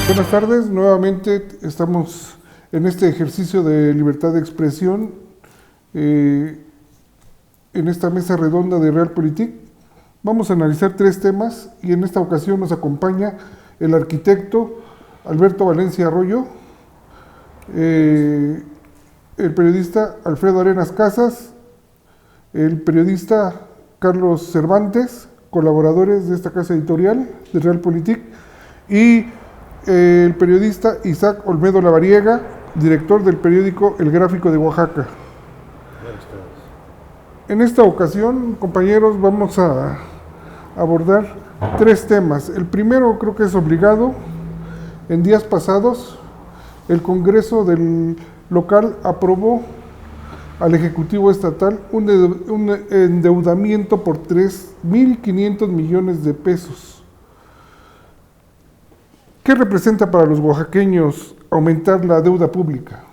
Buenas tardes, nuevamente estamos en este ejercicio de libertad de expresión en esta mesa redonda de Realpolitik. Vamos a analizar 3 temas y en esta ocasión nos acompaña el arquitecto Alberto Valencia Arroyo, el periodista Alfredo Arenas Casas, el periodista Carlos Cervantes, colaboradores de esta casa editorial de Realpolitik, y el periodista Isaac Olmedo Lavariega, director del periódico El Gráfico de Oaxaca. En esta ocasión, compañeros, vamos a abordar 3 temas. El primero creo que es obligado. En días pasados, el Congreso del local aprobó al Ejecutivo Estatal un endeudamiento por 3.500 millones de pesos. ¿Qué representa para los oaxaqueños aumentar la deuda pública?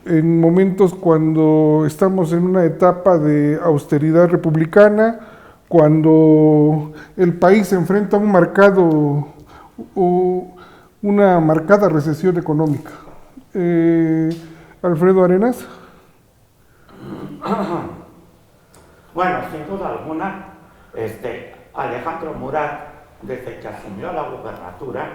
En momentos cuando estamos en una etapa de austeridad republicana, cuando el país se enfrenta a una marcada recesión económica. Alfredo Arenas. Bueno, sin duda alguna, Alejandro Murat, desde que asumió la gubernatura,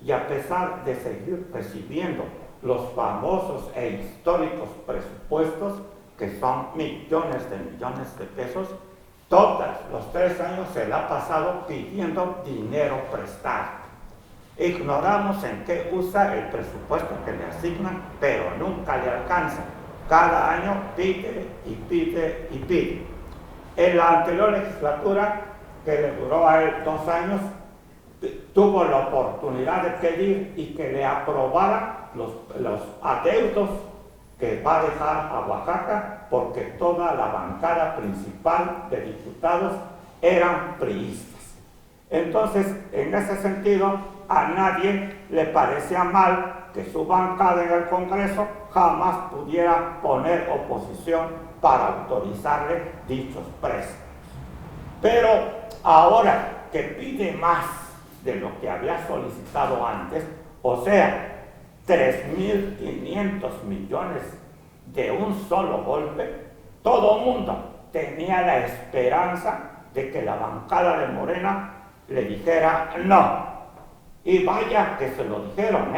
y a pesar de seguir recibiendo los famosos e históricos presupuestos, que son millones de pesos, todos los 3 años se le ha pasado pidiendo dinero prestado. Ignoramos en qué usa el presupuesto que le asignan, pero nunca le alcanza. Cada año pide y pide y pide. En la anterior legislatura, que le duró a él 2 años, tuvo la oportunidad de pedir y que le aprobara los adeudos que va a dejar a Oaxaca, porque toda la bancada principal de diputados eran priistas. Entonces, en ese sentido, a nadie le parecía mal que su bancada en el Congreso jamás pudiera poner oposición para autorizarle dichos préstamos. Pero ahora que pide más de lo que había solicitado antes, o sea, 3.500 millones de un solo golpe, todo mundo tenía la esperanza de que la bancada de Morena le dijera no. Y vaya que se lo dijeron,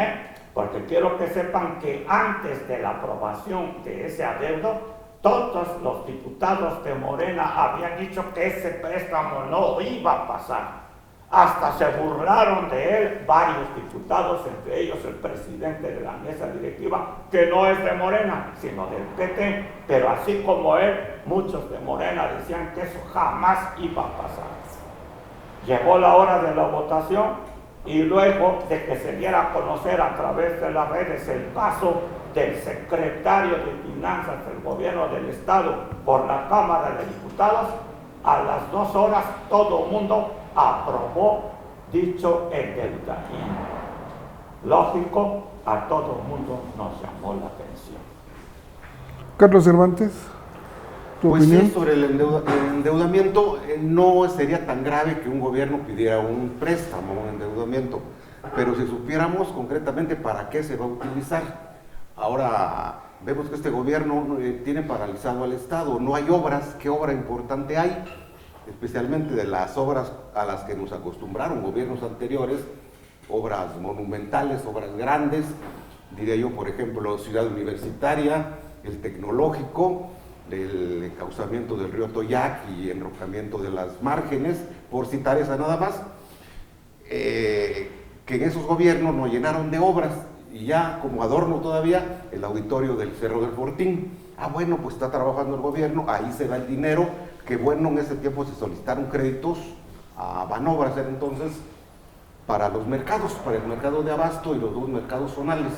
porque quiero que sepan que antes de la aprobación de ese adeudo, todos los diputados de Morena habían dicho que ese préstamo no iba a pasar. Hasta se burlaron de él varios diputados, entre ellos el presidente de la mesa directiva, que no es de Morena, sino del PT, pero así como él, muchos de Morena decían que eso jamás iba a pasar. Llegó la hora de la votación y luego de que se diera a conocer a través de las redes el paso del secretario de Finanzas del Gobierno del Estado por la Cámara de Diputados, a las 2 horas todo el mundo aprobó dicho endeudamiento. Lógico, a todo el mundo nos llamó la atención. Carlos Cervantes, ¿tu opinión? Sí, sobre el endeudamiento, no sería tan grave que un gobierno pidiera un préstamo, un endeudamiento, pero si supiéramos concretamente para qué se va a utilizar. Ahora vemos que este gobierno tiene paralizado al Estado, no hay obras. ¿Qué obra importante hay? Especialmente de las obras a las que nos acostumbraron gobiernos anteriores, obras monumentales, obras grandes, diría yo, por ejemplo, Ciudad Universitaria, el Tecnológico, el encauzamiento del río Toyac y enrocamiento de las márgenes, por citar esa nada más, que en esos gobiernos nos llenaron de obras, y ya como adorno todavía el auditorio del Cerro del Fortín. Bueno, pues está trabajando el gobierno, ahí se da el dinero, que bueno, en ese tiempo se solicitaron créditos a Banobras, era entonces, para los mercados, para el mercado de abasto y los 2 mercados zonales,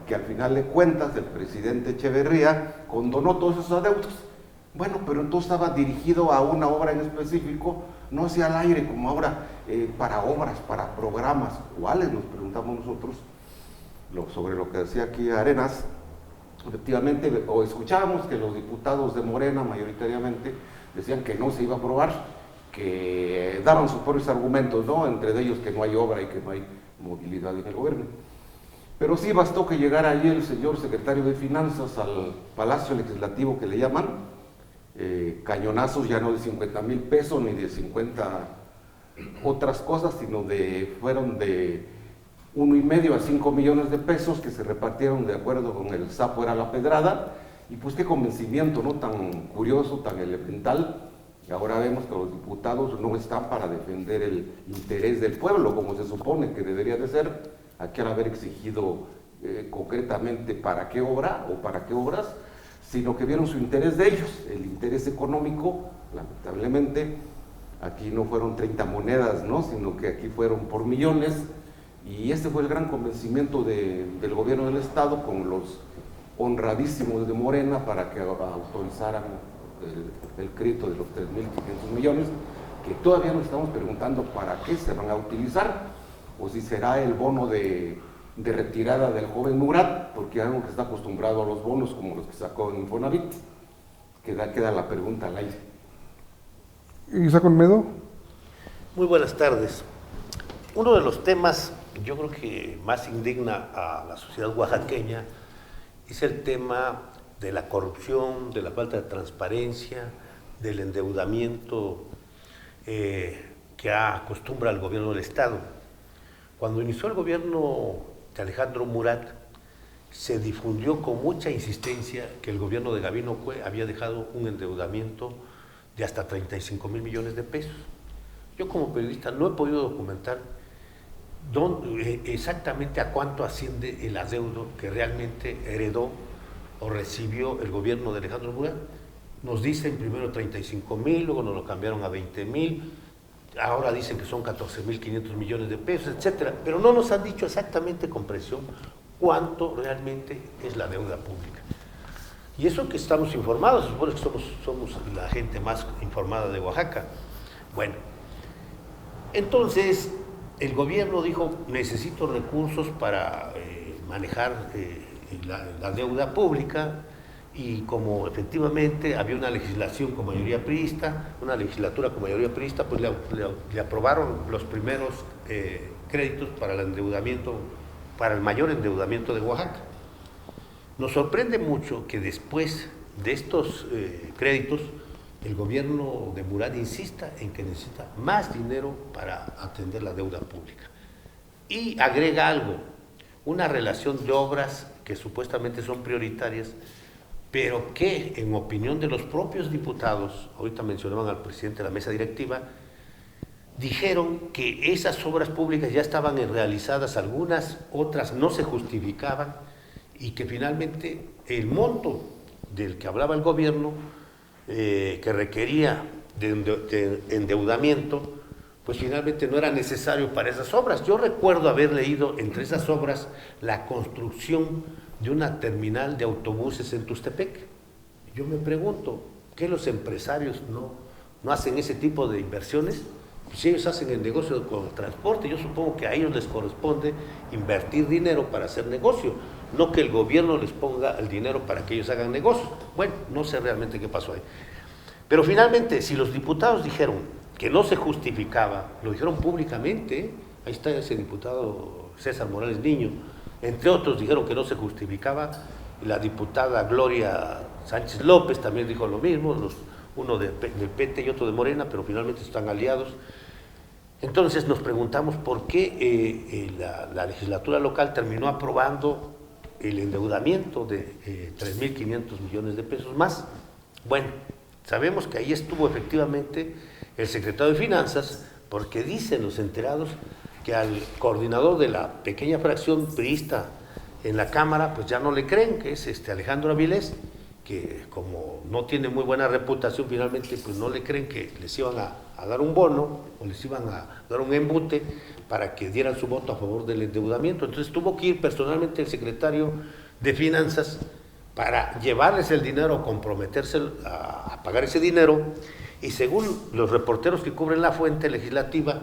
que al final de cuentas el presidente Echeverría condonó todos esos adeudos. Bueno, pero entonces estaba dirigido a una obra en específico, no hacia el aire como ahora, para obras, para programas. ¿Cuáles? Nos preguntamos nosotros, sobre lo que decía aquí Arenas. Efectivamente, o escuchábamos que los diputados de Morena mayoritariamente decían que no se iba a aprobar, que daban sus propios argumentos, ¿no? Entre ellos que no hay obra y que no hay movilidad en el gobierno. Pero sí bastó que llegara allí el señor secretario de Finanzas al Palacio Legislativo que le llaman, cañonazos ya no de 50,000 pesos ni de 50 otras cosas, sino fueron de 1,5 a 5 millones de pesos que se repartieron de acuerdo con el sapo era la pedrada, y pues qué convencimiento, ¿no? Tan curioso, tan elemental. Y ahora vemos que los diputados no están para defender el interés del pueblo, como se supone que debería de ser, aquí al haber exigido concretamente para qué obra o para qué obras, sino que vieron su interés de ellos, el interés económico. Lamentablemente, aquí no fueron 30 monedas, ¿no? Sino que aquí fueron por millones, y este fue el gran convencimiento del gobierno del Estado con los honradísimos de Morena para que autorizaran el crédito de los 3.500 millones, que todavía nos estamos preguntando para qué se van a utilizar, o si será el bono de retirada del joven Murat, porque algo que está acostumbrado a los bonos como los que sacó en Infonavit. Queda la pregunta al aire. Isaac Olmedo. Muy buenas tardes. Uno de los temas, yo creo que más indigna a la sociedad oaxaqueña, es el tema de la corrupción, de la falta de transparencia, del endeudamiento que acostumbra el gobierno del Estado. Cuando inició el gobierno de Alejandro Murat, se difundió con mucha insistencia que el gobierno de Gabino Cue había dejado un endeudamiento de hasta 35,000 millones de pesos. Yo como periodista no he podido documentar exactamente a cuánto asciende el adeudo que realmente heredó o recibió el gobierno de Alejandro Murat. Nos dicen primero 35,000, luego nos lo cambiaron a 20,000, ahora dicen que son 14,500 millones de pesos, etcétera, pero no nos han dicho exactamente con precisión cuánto realmente es la deuda pública. Y eso que estamos informados, se supone que somos la gente más informada de Oaxaca. Bueno, entonces el gobierno dijo, necesito recursos para manejar la deuda pública, y como efectivamente había una legislación con mayoría priista, una legislatura con mayoría priista, pues le aprobaron los primeros créditos para el endeudamiento, para el mayor endeudamiento de Oaxaca. Nos sorprende mucho que después de estos créditos, el gobierno de Murat insista en que necesita más dinero para atender la deuda pública. Y agrega algo, una relación de obras que supuestamente son prioritarias, pero que en opinión de los propios diputados, ahorita mencionaban al presidente de la mesa directiva, dijeron que esas obras públicas ya estaban realizadas, algunas, otras no se justificaban, y que finalmente el monto del que hablaba el gobierno, que requería de endeudamiento, pues finalmente no era necesario para esas obras. Yo recuerdo haber leído entre esas obras la construcción de una terminal de autobuses en Tustepec. Yo me pregunto, ¿qué los empresarios no hacen ese tipo de inversiones? Si ellos hacen el negocio con el transporte, yo supongo que a ellos les corresponde invertir dinero para hacer negocio, no que el gobierno les ponga el dinero para que ellos hagan negocios. Bueno, no sé realmente qué pasó ahí. Pero finalmente, si los diputados dijeron que no se justificaba, lo dijeron públicamente, ahí está ese diputado César Morales Niño, entre otros dijeron que no se justificaba, y la diputada Gloria Sánchez López también dijo lo mismo, uno del PT y otro de Morena, pero finalmente están aliados. Entonces nos preguntamos por qué la legislatura local terminó aprobando el endeudamiento de 3.500 millones de pesos más. Bueno, sabemos que ahí estuvo efectivamente el secretario de Finanzas, porque dicen los enterados que al coordinador de la pequeña fracción priista en la Cámara, pues ya no le creen, que es Alejandro Avilés, que como no tiene muy buena reputación, finalmente pues no le creen que les iban a dar un bono o les iban a dar un embute para que dieran su voto a favor del endeudamiento. Entonces tuvo que ir personalmente el secretario de Finanzas para llevarles el dinero, comprometerse a pagar ese dinero, y según los reporteros que cubren la fuente legislativa,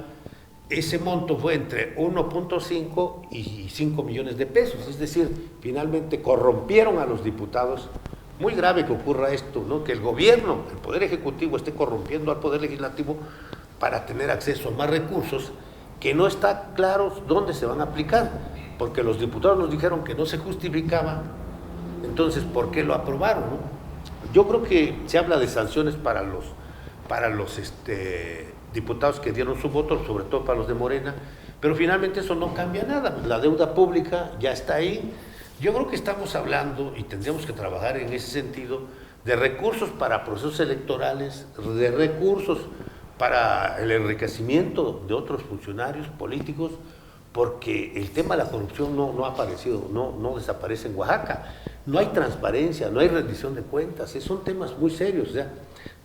ese monto fue entre 1.5 y 5 millones de pesos, es decir, finalmente corrompieron a los diputados. Muy grave que ocurra esto, ¿no? Que el gobierno, el Poder Ejecutivo, esté corrompiendo al Poder Legislativo para tener acceso a más recursos, que no está claro dónde se van a aplicar, porque los diputados nos dijeron que no se justificaba, entonces ¿por qué lo aprobaron, no? Yo creo que se habla de sanciones para los diputados que dieron su voto, sobre todo para los de Morena, pero finalmente eso no cambia nada, la deuda pública ya está ahí. Yo creo que estamos hablando, y tendríamos que trabajar en ese sentido, de recursos para procesos electorales, de recursos para el enriquecimiento de otros funcionarios políticos, porque el tema de la corrupción no ha aparecido, no desaparece en Oaxaca. No hay transparencia, no hay rendición de cuentas, son temas muy serios, o sea,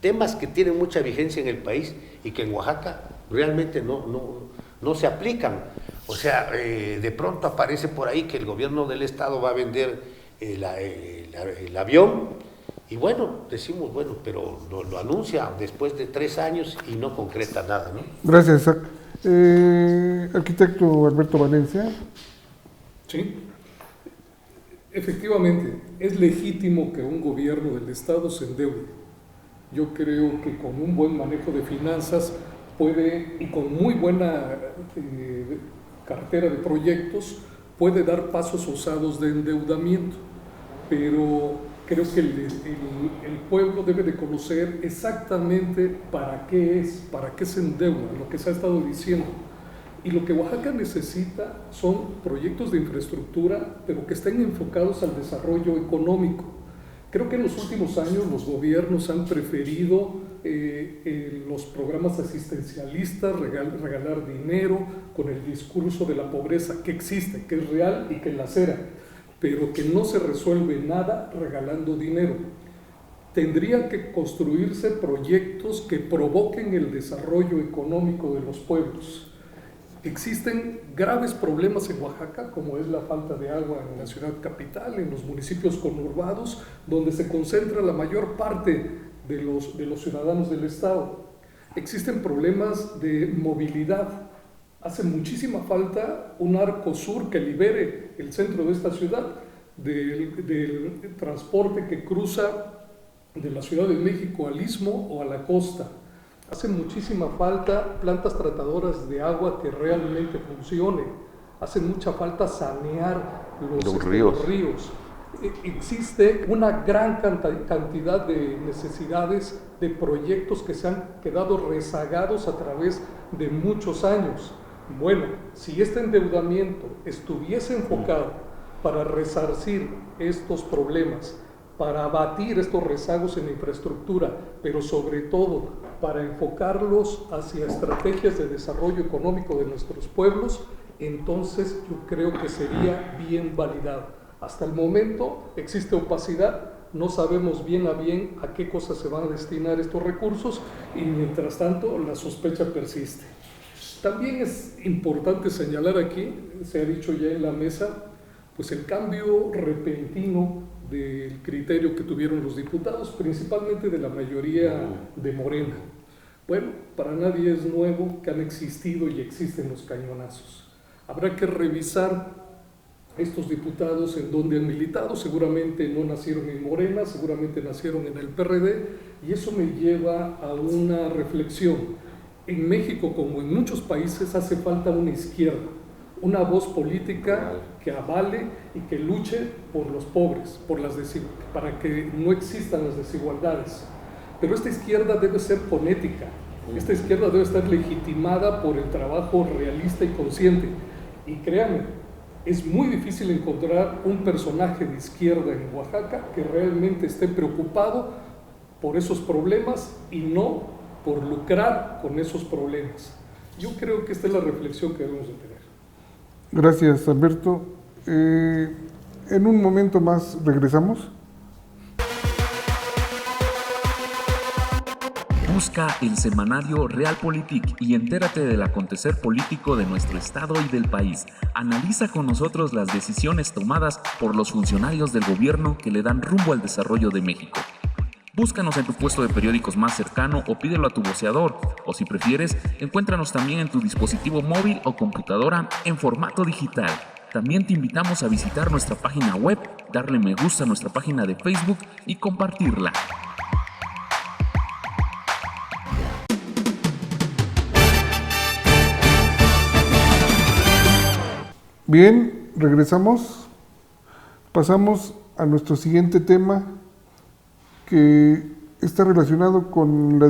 temas que tienen mucha vigencia en el país y que en Oaxaca realmente no se aplican. O sea, de pronto aparece por ahí que el gobierno del estado va a vender el avión, y bueno, decimos, bueno, pero lo anuncia después de 3 años y no concreta nada, ¿no? Gracias, Isaac. Arquitecto Alberto Valencia. Sí, efectivamente, es legítimo que un gobierno del estado se endeude. Yo creo que con un buen manejo de finanzas puede, y con muy buena cartera de proyectos, puede dar pasos osados de endeudamiento, pero creo que el pueblo debe de conocer exactamente para qué se endeuda, lo que se ha estado diciendo. Y lo que Oaxaca necesita son proyectos de infraestructura, pero que estén enfocados al desarrollo económico. Creo que en los últimos años los gobiernos han preferido los programas asistencialistas, regalar dinero con el discurso de la pobreza que existe, que es real y que lacera, pero que no se resuelve nada regalando dinero. Tendría que construirse proyectos que provoquen el desarrollo económico de los pueblos. Existen graves problemas en Oaxaca, como es la falta de agua en la ciudad capital, en los municipios conurbados, donde se concentra la mayor parte de los ciudadanos del estado. Existen problemas de movilidad. Hace muchísima falta un arco sur que libere el centro de esta ciudad del transporte que cruza de la Ciudad de México al Istmo o a la costa. Hace muchísima falta plantas tratadoras de agua que realmente funcionen. Hace mucha falta sanear los ríos. Existe una gran cantidad de necesidades de proyectos que se han quedado rezagados a través de muchos años. Bueno, si este endeudamiento estuviese enfocado para resarcir estos problemas, para abatir estos rezagos en la infraestructura, pero sobre todo para enfocarlos hacia estrategias de desarrollo económico de nuestros pueblos, entonces yo creo que sería bien validado. Hasta el momento existe opacidad, no sabemos bien a qué cosas se van a destinar estos recursos y mientras tanto la sospecha persiste. También es importante señalar aquí, se ha dicho ya en la mesa, pues el cambio repentino del criterio que tuvieron los diputados, principalmente de la mayoría de Morena. Bueno, para nadie es nuevo que han existido y existen los cañonazos. Habrá que revisar estos diputados en donde han militado, seguramente no nacieron en Morena, seguramente nacieron en el PRD, y eso me lleva a una reflexión. En México, como en muchos países, hace falta una izquierda, una voz política que avale y que luche por los pobres, para que no existan las desigualdades. Pero esta izquierda debe ser fonética, esta izquierda debe estar legitimada por el trabajo realista y consciente. Y créanme, es muy difícil encontrar un personaje de izquierda en Oaxaca que realmente esté preocupado por esos problemas y no por lucrar con esos problemas. Yo creo que esta es la reflexión que debemos de tener. Gracias, Alberto. En un momento más regresamos. Busca el semanario Realpolitik y entérate del acontecer político de nuestro estado y del país. Analiza con nosotros las decisiones tomadas por los funcionarios del gobierno que le dan rumbo al desarrollo de México. Búscanos en tu puesto de periódicos más cercano o pídelo a tu voceador. O si prefieres, encuéntranos también en tu dispositivo móvil o computadora en formato digital. También te invitamos a visitar nuestra página web, darle me gusta a nuestra página de Facebook y compartirla. Bien, regresamos. Pasamos a nuestro siguiente tema, que está relacionado con la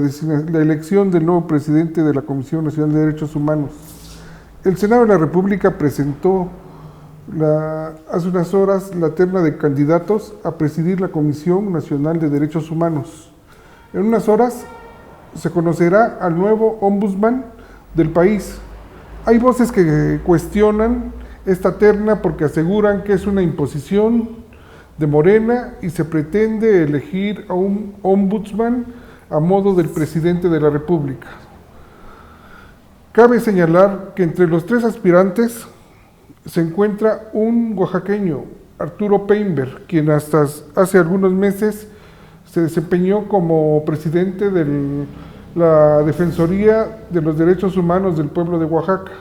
elección del nuevo presidente de la Comisión Nacional de Derechos Humanos. El Senado de la República presentó hace unas horas la terna de candidatos a presidir la Comisión Nacional de Derechos Humanos. En unas horas se conocerá al nuevo ombudsman del país. Hay voces que cuestionan esta terna porque aseguran que es una imposición de Morena y se pretende elegir a un ombudsman a modo del presidente de la República. Cabe señalar que entre los 3 aspirantes se encuentra un oaxaqueño, Arturo Painberg, quien hasta hace algunos meses se desempeñó como presidente de la Defensoría de los Derechos Humanos del pueblo de Oaxaca.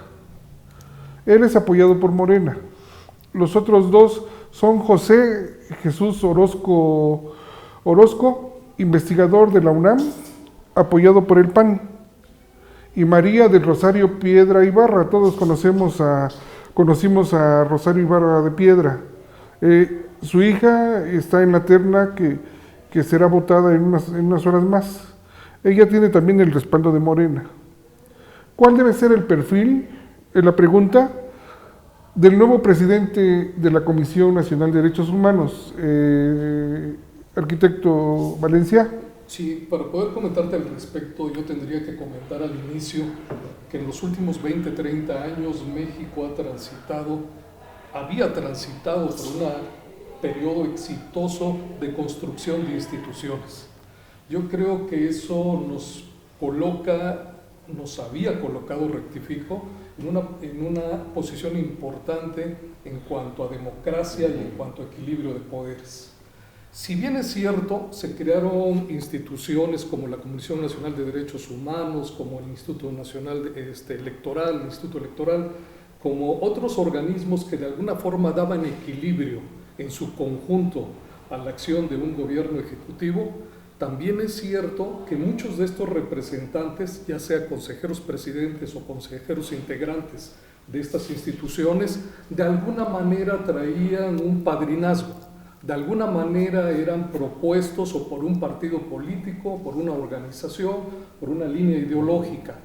Él es apoyado por Morena. Los otros 2 son José Jesús Orozco, investigador de la UNAM, apoyado por el PAN, y María del Rosario Piedra Ibarra. Todos conocimos a Rosario Ibarra de Piedra. Su hija está en la terna que será votada en unas horas más. Ella tiene también el respaldo de Morena. ¿Cuál debe ser el perfil? Es la pregunta del nuevo presidente de la Comisión Nacional de Derechos Humanos, arquitecto Valencia. Sí, para poder comentarte al respecto, yo tendría que comentar al inicio que en los últimos 20, 30 años México había transitado por un periodo exitoso de construcción de instituciones. Yo creo que eso nos había colocado, rectifico, en una posición importante en cuanto a democracia y en cuanto a equilibrio de poderes. Si bien es cierto, se crearon instituciones como la Comisión Nacional de Derechos Humanos, como el Instituto Nacional Electoral, el Instituto Electoral, como otros organismos que de alguna forma daban equilibrio en su conjunto a la acción de un gobierno ejecutivo, también es cierto que muchos de estos representantes, ya sea consejeros presidentes o consejeros integrantes de estas instituciones, de alguna manera traían un padrinazgo, de alguna manera eran propuestos o por un partido político, por una organización, por una línea ideológica.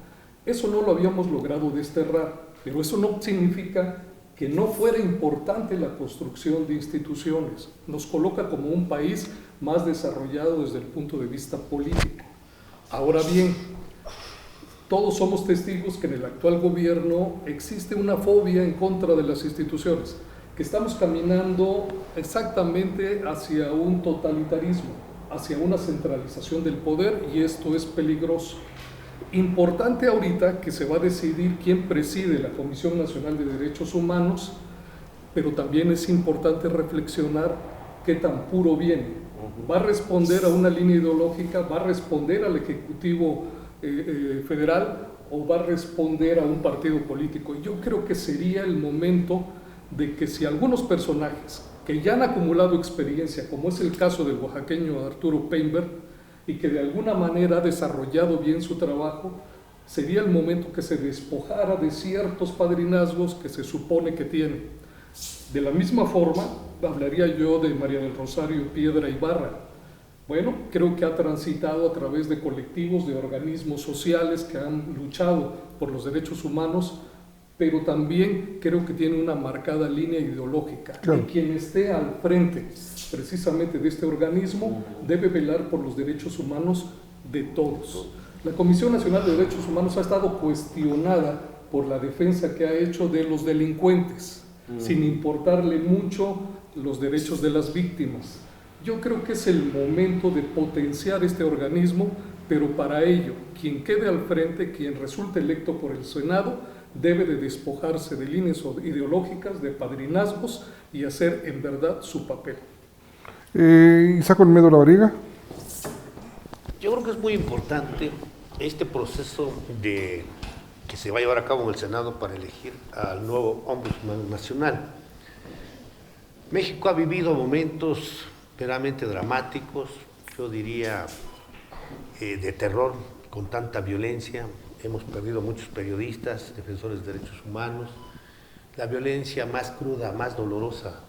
Eso no lo habíamos logrado desterrar, pero eso no significa que no fuera importante la construcción de instituciones. Nos coloca como un país más desarrollado desde el punto de vista político. Ahora bien, todos somos testigos que en el actual gobierno existe una fobia en contra de las instituciones, que estamos caminando exactamente hacia un totalitarismo, hacia una centralización del poder, y esto es peligroso. Importante ahorita que se va a decidir quién preside la Comisión Nacional de Derechos Humanos, pero también es importante reflexionar qué tan puro viene. ¿Va a responder a una línea ideológica? ¿Va a responder al Ejecutivo Federal? ¿O va a responder a un partido político? Yo creo que sería el momento de que si algunos personajes que ya han acumulado experiencia, como es el caso del oaxaqueño Arturo Painberg, y que de alguna manera ha desarrollado bien su trabajo, sería el momento que se despojara de ciertos padrinazgos que se supone que tiene. De la misma forma, hablaría yo de María del Rosario Piedra Ibarra. Bueno, creo que ha transitado a través de colectivos, de organismos sociales que han luchado por los derechos humanos, pero también creo que tiene una marcada línea ideológica. Claro. Y quien esté al frente precisamente de este organismo debe velar por los derechos humanos de todos. La Comisión Nacional de Derechos Humanos ha estado cuestionada por la defensa que ha hecho de los delincuentes, sin importarle mucho los derechos de las víctimas. Yo creo que es el momento de potenciar este organismo, pero para ello, quien quede al frente, quien resulte electo por el Senado, debe de despojarse de líneas ideológicas, de padrinazgos y hacer en verdad su papel. Isaac Olmedo Lavariega. Yo creo que es muy importante este proceso que se va a llevar a cabo en el Senado para elegir al nuevo Ombudsman Nacional. México ha vivido momentos verdaderamente dramáticos, yo diría de terror, con tanta violencia. Hemos perdido muchos periodistas, defensores de derechos humanos, la violencia más cruda, más dolorosa,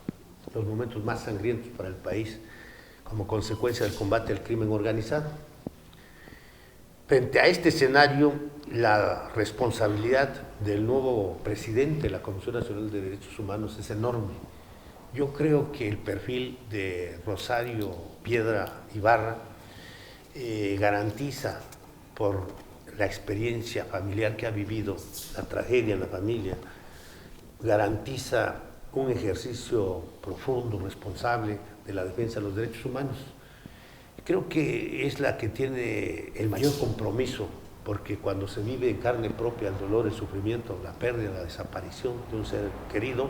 los momentos más sangrientos para el país como consecuencia del combate al crimen organizado. Frente a este escenario, la responsabilidad del nuevo presidente de la Comisión Nacional de Derechos Humanos es enorme. Yo creo que el perfil de Rosario Piedra Ibarra garantiza, por la experiencia familiar que ha vivido, la tragedia en la familia, garantiza un ejercicio profundo, responsable de la defensa de los derechos humanos. Creo que es la que tiene el mayor compromiso, porque cuando se vive en carne propia el dolor, el sufrimiento, la pérdida, la desaparición de un ser querido,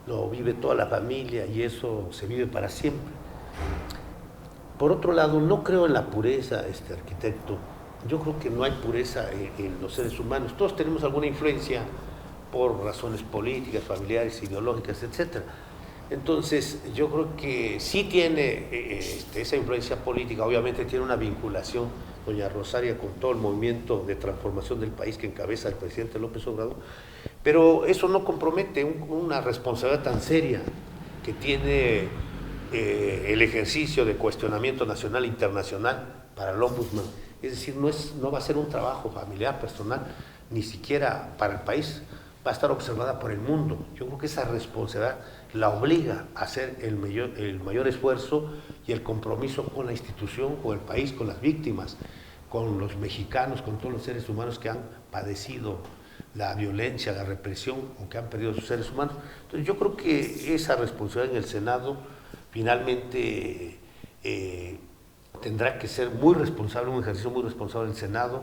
lo vive toda la familia y eso se vive para siempre. Por otro lado, no creo en la pureza, arquitecto. Yo creo que no hay pureza en los seres humanos. Todos tenemos alguna influencia por razones políticas, familiares, ideológicas, etc. Entonces, yo creo que sí tiene esa influencia política, obviamente tiene una vinculación, doña Rosaria, con todo el movimiento de transformación del país que encabeza el presidente López Obrador, pero eso no compromete una responsabilidad tan seria que tiene el ejercicio de cuestionamiento nacional e internacional para el Ombudsman. Es decir, no va a ser un trabajo familiar, personal, ni siquiera para el país, va a estar observada por el mundo. Yo creo que esa responsabilidad la obliga a hacer el mayor esfuerzo y el compromiso con la institución, con el país, con las víctimas, con los mexicanos, con todos los seres humanos que han padecido la violencia, la represión o que han perdido sus seres humanos. Entonces yo creo que esa responsabilidad en el Senado finalmente tendrá que ser muy responsable, un ejercicio muy responsable del Senado.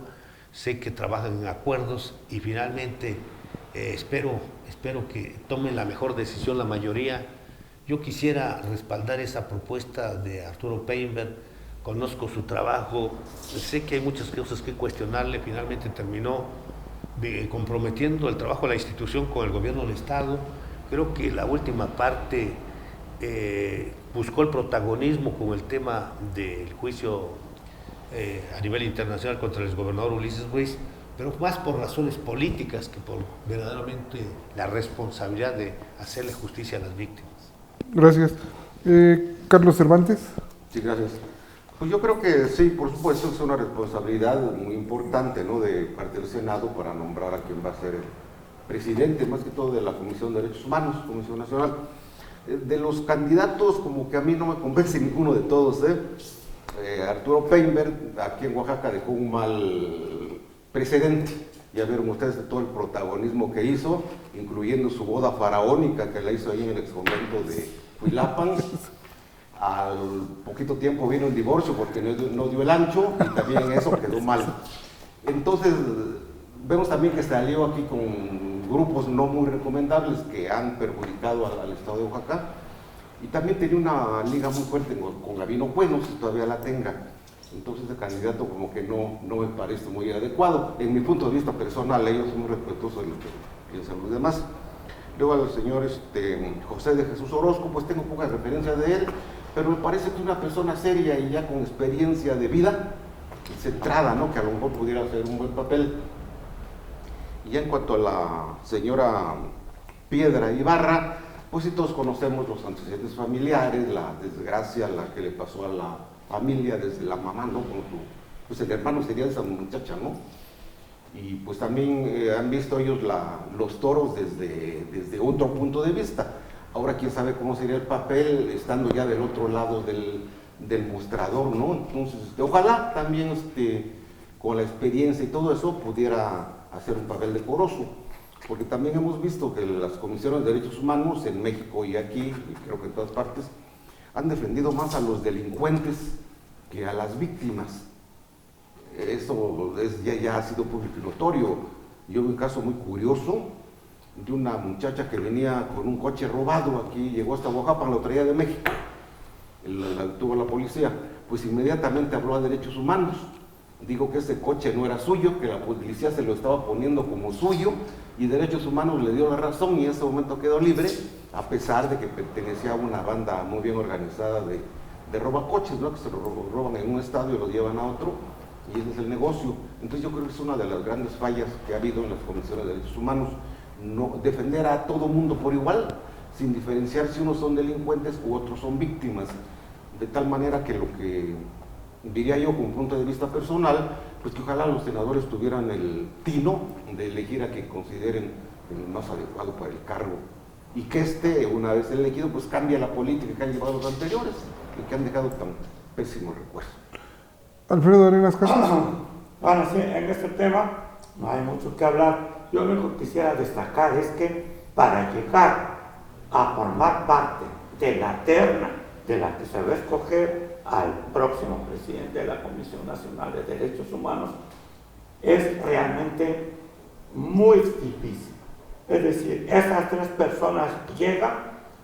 Sé que trabajan en acuerdos y finalmente espero que tomen la mejor decisión la mayoría. Yo quisiera respaldar esa propuesta de Arturo Peinberg, conozco su trabajo, sé que hay muchas cosas que cuestionarle, finalmente terminó comprometiendo el trabajo de la institución con el gobierno del Estado. Creo que la última parte buscó el protagonismo con el tema del juicio a nivel internacional contra el exgobernador Ulises Ruiz, pero más por razones políticas que por verdaderamente la responsabilidad de hacerle justicia a las víctimas. Gracias. Carlos Cervantes. Sí, gracias. Pues yo creo que sí, por supuesto, es una responsabilidad muy importante, ¿no?, de parte del Senado para nombrar a quien va a ser el presidente, más que todo de la Comisión de Derechos Humanos, Comisión Nacional. De los candidatos, como que a mí no me convence ninguno de todos, Arturo Peinberg, aquí en Oaxaca, dejó un mal precedente. Ya vieron ustedes todo el protagonismo que hizo, incluyendo su boda faraónica que la hizo ahí en el exconvento de Huilapan. Al poquito tiempo vino el divorcio porque no dio el ancho y también eso quedó mal. Entonces, vemos también que salió aquí con grupos no muy recomendables que han perjudicado al estado de Oaxaca, y también tenía una liga muy fuerte con Gabino Bueno, si todavía la tenga. Entonces el candidato como que no me parece muy adecuado. En mi punto de vista personal, ellos son muy respetuosos de lo que piensan los demás. Luego al señor José de Jesús Orozco, pues tengo poca referencia de él, pero me parece que es una persona seria y ya con experiencia de vida, centrada, ¿no?, que a lo mejor pudiera hacer un buen papel. Y ya en cuanto a la señora Piedra Ibarra, pues sí, todos conocemos los antecedentes familiares, la desgracia, la que le pasó a la familia desde la mamá, ¿no?, pues el hermano sería de esa muchacha, ¿no? Y pues también han visto ellos los toros desde otro punto de vista. Ahora quién sabe cómo sería el papel estando ya del otro lado del mostrador, ¿no? Entonces, ojalá también con la experiencia y todo eso pudiera hacer un papel decoroso, porque también hemos visto que las comisiones de derechos humanos en México y aquí, y creo que en todas partes, han defendido más a los delincuentes que a las víctimas. Eso ya ha sido público y notorio. Yo vi un caso muy curioso de una muchacha que venía con un coche robado aquí, llegó hasta Oaxaca, lo traía de México, la detuvo la policía, pues inmediatamente habló a derechos humanos, dijo que ese coche no era suyo, que la policía se lo estaba poniendo como suyo, y derechos humanos le dio la razón y en ese momento quedó libre, a pesar de que pertenecía a una banda muy bien organizada de robacoches, ¿no?, que se lo roban en un estadio y lo llevan a otro, y ese es el negocio. Entonces yo creo que es una de las grandes fallas que ha habido en las comisiones de derechos humanos. no defender a todo mundo por igual, sin diferenciar si unos son delincuentes u otros son víctimas, de tal manera que lo que diría yo con punto de vista personal, pues que ojalá los senadores tuvieran el tino de elegir a quien consideren el más adecuado para el cargo, y que una vez elegido, pues cambie la política que han llevado los anteriores y que han dejado tan pésimos recuerdos. Alfredo Arenas Casas. Bueno, sí, en este tema no hay mucho que hablar. Yo lo único que quisiera destacar es que para llegar a formar parte de la terna de la que se va a escoger al próximo presidente de la Comisión Nacional de Derechos Humanos es realmente muy difícil. Es decir, esas 3 personas llegan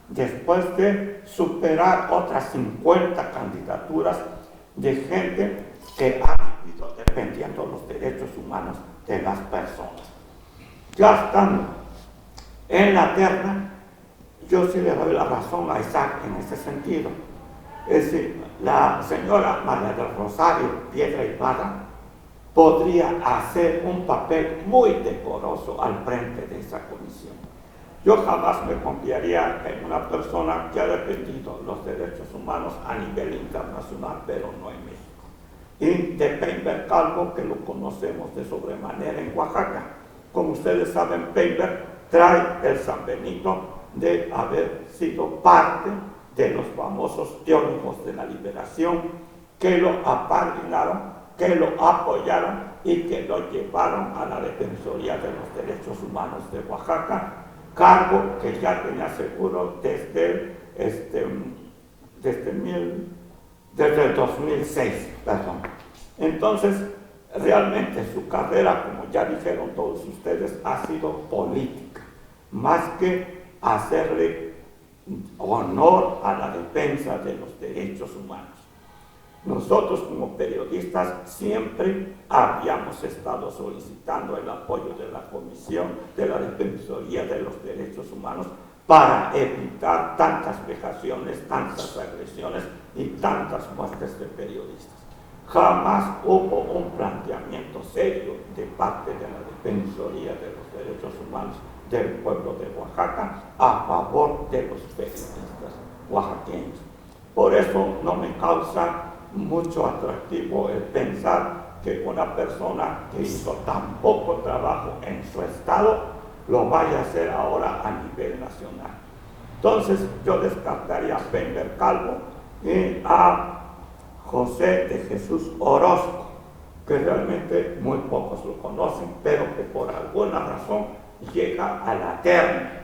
después de superar otras 50 candidaturas de gente que ha ido defendiendo los derechos humanos de las personas. Ya estando en la terna, yo sí le doy la razón a Isaac en ese sentido. Es decir, la señora María del Rosario Piedra Ibarra podría hacer un papel muy decoroso al frente de esa comisión. Yo jamás me confiaría en una persona que ha defendido los derechos humanos a nivel internacional, pero no en México. Y de Peinberg Calvo, que lo conocemos de sobremanera en Oaxaca. Como ustedes saben, Peinberg trae el San Benito de haber sido parte de los famosos teólogos de la liberación que lo apadrinaron, que lo apoyaron y que lo llevaron a la Defensoría de los Derechos Humanos de Oaxaca, cargo que ya tenía seguro desde el 2006. Entonces, realmente su carrera, como ya dijeron todos ustedes, ha sido política, más que hacerle honor a la defensa de los derechos humanos. Nosotros como periodistas siempre habíamos estado solicitando el apoyo de la Comisión de la Defensoría de los Derechos Humanos para evitar tantas vejaciones, tantas agresiones y tantas muertes de periodistas. Jamás hubo un planteamiento serio de parte de la Defensoría de los Derechos Humanos del pueblo de Oaxaca a favor de los periodistas oaxaqueños. Por eso no me causa mucho atractivo el pensar que una persona que hizo tan poco trabajo en su estado lo vaya a hacer ahora a nivel nacional. Entonces yo descartaría a Peinberg Calvo y a José de Jesús Orozco, que realmente muy pocos lo conocen, pero que por alguna razón llega a la terna.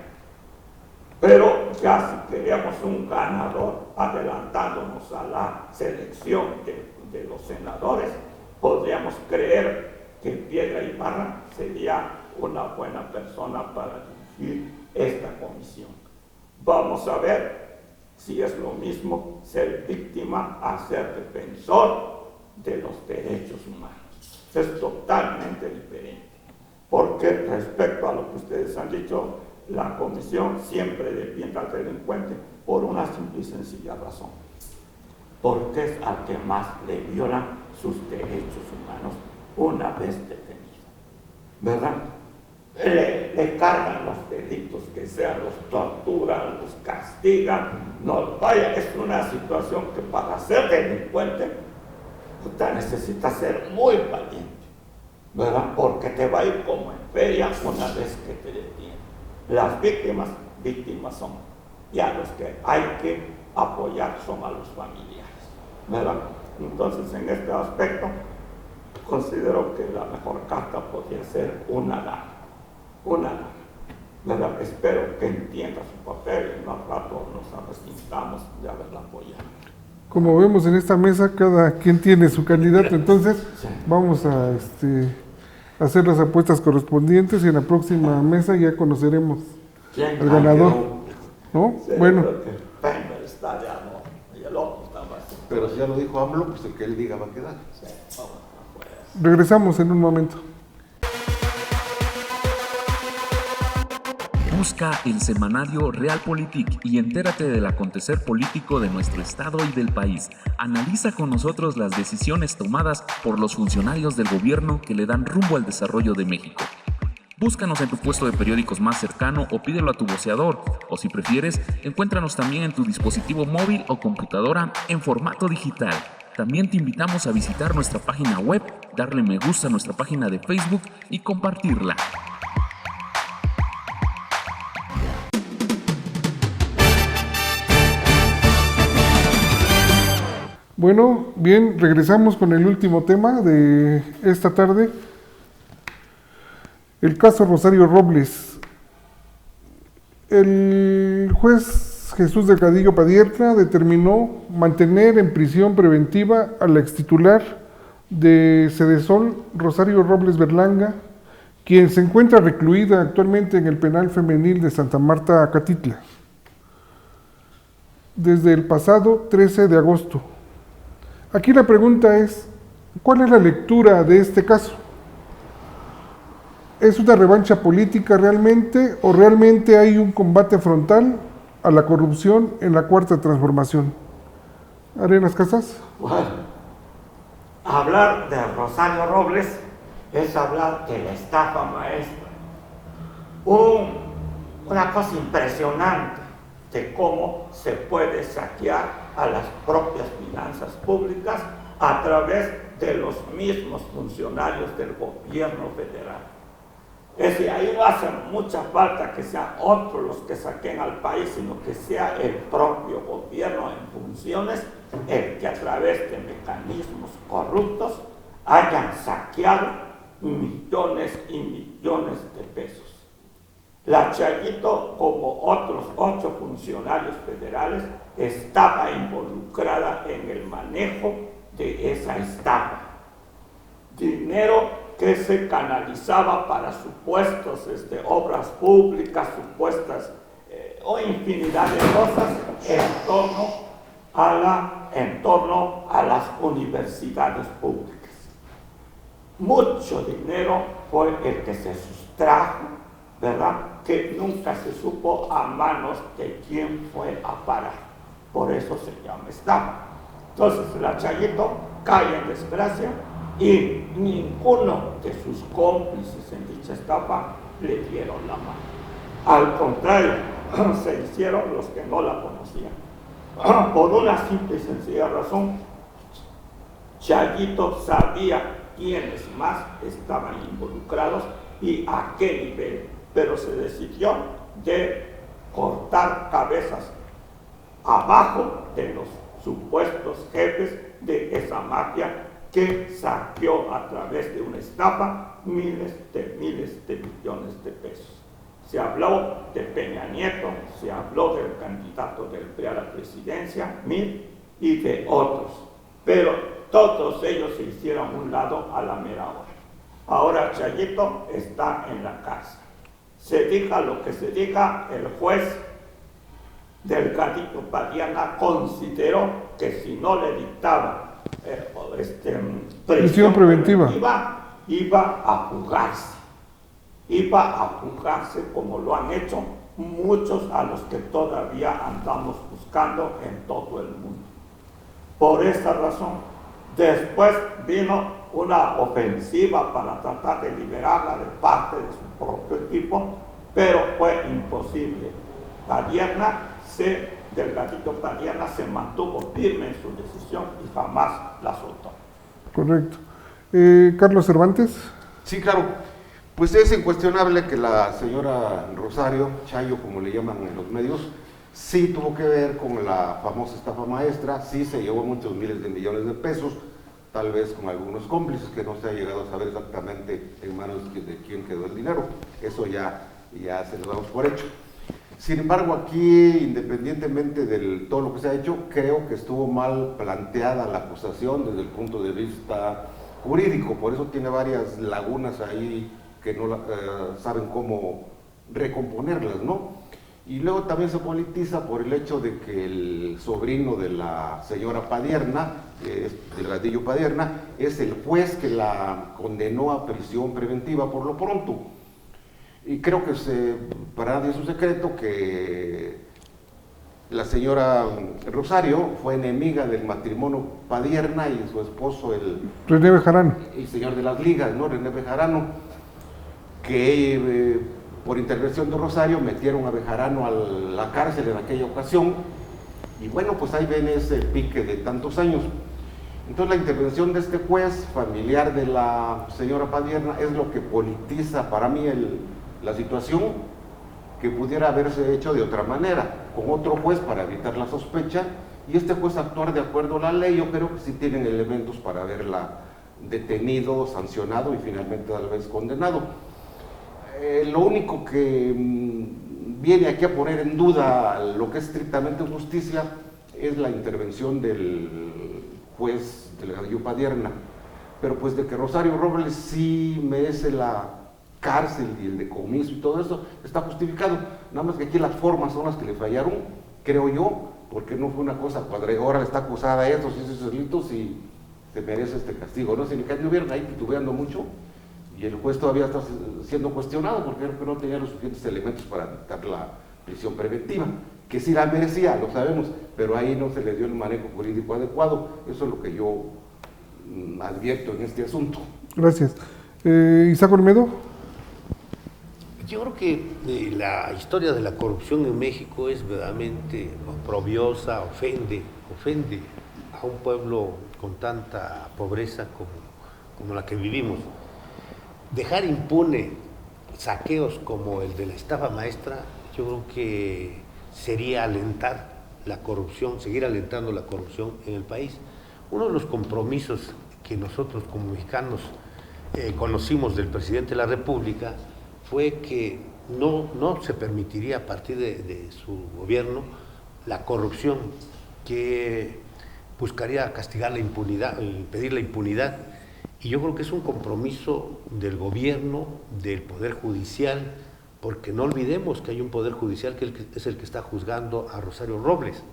Pero ya si queríamos un ganador adelantándonos a la selección de los senadores, podríamos creer que Piedra Ibarra sería una buena persona para dirigir esta comisión. Vamos a ver si es lo mismo ser víctima a ser defensor de los derechos humanos. Es totalmente diferente, porque respecto a lo que ustedes han dicho, la comisión siempre defiende al delincuente por una simple y sencilla razón, porque es al que más le violan sus derechos humanos una vez detenido, ¿verdad? Le cargan los delitos que sean, los torturan, los castigan. No, vaya, es una situación que para ser delincuente usted necesita ser muy valiente, ¿verdad? Porque te va a ir como en feria una vez que te detienen. Las víctimas son, y a los que hay que apoyar son a los familiares, ¿verdad? Entonces, en este aspecto, considero que la mejor carta podría ser una dama, ¿verdad? Espero que entienda su papel y no al rato nos arrepintamos de haberla apoyado. Como vemos en esta mesa, cada quien tiene su candidato, entonces Sí. vamos a hacer las apuestas correspondientes y en la próxima mesa ya conoceremos ¿Quién al ganador, quedó? ¿no? Sí, Bueno, creo que Peinberg está ya, ¿no? Y el otro está más. Pero si ya lo dijo AMLO, pues el que él diga va a quedar. Sí, vamos afuera. regresamos en un momento. Busca el semanario Realpolitik y entérate del acontecer político de nuestro estado y del país. Analiza con nosotros las decisiones tomadas por los funcionarios del gobierno que le dan rumbo al desarrollo de México. Búscanos en tu puesto de periódicos más cercano o pídelo a tu voceador, o si prefieres, encuéntranos también en tu dispositivo móvil o computadora en formato digital. También te invitamos a visitar nuestra página web, darle me gusta a nuestra página de Facebook y compartirla. Bueno, bien, regresamos con el último tema de esta tarde. El caso Rosario Robles. El juez Jesús Delgadillo Padierna determinó mantener en prisión preventiva a la extitular de Sedesol, Rosario Robles Berlanga, quien se encuentra recluida actualmente en el penal femenil de Santa Marta, Acatitla, desde el pasado 13 de agosto. Aquí la pregunta es, ¿cuál es la lectura de este caso? ¿Es una revancha política realmente o realmente hay un combate frontal a la corrupción en la Cuarta Transformación? Arenas Casas. Bueno, hablar de Rosario Robles es hablar de la estafa maestra. Una cosa impresionante de cómo se puede saquear a las propias finanzas públicas a través de los mismos funcionarios del gobierno federal. Es decir, ahí no hace mucha falta que sean otros los que saquen al país, sino que sea el propio gobierno en funciones el que a través de mecanismos corruptos hayan saqueado millones y millones de pesos. La Chayito, como otros 8 funcionarios federales, estaba involucrada en el manejo de esa estafa. Dinero que se canalizaba para supuestos obras públicas, supuestas o infinidad de cosas en torno a las universidades públicas. Mucho dinero fue el que se sustrajo, ¿verdad?, que nunca se supo a manos de quién fue a parar. Por eso se llama estafa. Entonces la Chayito cae en desgracia y ninguno de sus cómplices en dicha estafa le dieron la mano. Al contrario, se hicieron los que no la conocían. Por una simple y sencilla razón, Chayito sabía quiénes más estaban involucrados y a qué nivel, pero se decidió de cortar cabezas abajo de los supuestos jefes de esa mafia que saqueó a través de una estafa miles de millones de pesos. Se habló de Peña Nieto, se habló del candidato del PRI a la presidencia, Mil, y de otros, pero todos ellos se hicieron a un lado a la mera hora. Ahora Chayito está en la cárcel. Se diga lo que se diga, el juez Delgadillo Padierna consideró que si no le dictaba prisión preventiva iba a fugarse como lo han hecho muchos a los que todavía andamos buscando en todo el mundo. Por esa razón, después vino una ofensiva para tratar de liberarla de parte de su propio equipo, pero fue imposible. Delgadillo Padierna se mantuvo firme en su decisión y jamás la soltó. Correcto. Carlos Cervantes. Sí, claro. Pues es incuestionable que la señora Rosario, Chayo, como le llaman en los medios, sí tuvo que ver con la famosa estafa maestra, sí se llevó muchos miles de millones de pesos, tal vez con algunos cómplices que no se ha llegado a saber exactamente en manos de quién quedó el dinero. Eso ya se lo damos por hecho. Sin embargo, aquí, independientemente de todo lo que se ha hecho, creo que estuvo mal planteada la acusación desde el punto de vista jurídico, por eso tiene varias lagunas ahí que no saben cómo recomponerlas, ¿no? Y luego también se politiza por el hecho de que el sobrino de la señora Padierna, Delgadillo Padierna, es el juez que la condenó a prisión preventiva por lo pronto. Y creo que para nadie es un secreto que la señora Rosario fue enemiga del matrimonio Padierna y su esposo, René Bejarano. El señor de las ligas, ¿no? René Bejarano, que por intervención de Rosario metieron a Bejarano a la cárcel en aquella ocasión, y bueno, pues ahí ven ese pique de tantos años. Entonces la intervención de este juez, familiar de la señora Padierna, es lo que politiza para mí la situación, que pudiera haberse hecho de otra manera, con otro juez para evitar la sospecha, y este juez actuar de acuerdo a la ley. Yo creo que sí tienen elementos para haberla detenido, sancionado y finalmente tal vez condenado. Lo único que viene aquí a poner en duda lo que es estrictamente justicia es la intervención del juez Delgadillo Padierna, pero pues de que Rosario Robles sí merece la cárcel y el decomiso y todo eso está justificado, nada más que aquí las formas son las que le fallaron, creo yo, porque no fue una cosa padre, ahora está acusada de estos y esos delitos y se merece este castigo, ¿no? Si me hubieran ahí titubeando mucho, y el juez todavía está siendo cuestionado porque creo que no tenía los suficientes elementos para dictar la prisión preventiva, que sí la merecía, lo sabemos, pero ahí no se le dio el manejo jurídico adecuado. Eso es lo que yo advierto en este asunto. Gracias. Isaac Olmedo. Yo creo que la historia de la corrupción en México es verdaderamente oprobiosa, ofende a un pueblo con tanta pobreza como la que vivimos. Dejar impune saqueos como el de la estafa maestra, yo creo que sería alentar la corrupción, seguir alentando la corrupción en el país. Uno de los compromisos que nosotros como mexicanos conocimos del presidente de la República fue que no se permitiría a partir de su gobierno la corrupción, que buscaría castigar la impunidad, impedir la impunidad. Y yo creo que es un compromiso del gobierno, del Poder Judicial, porque no olvidemos que hay un Poder Judicial que es el que está juzgando a Rosario Robles.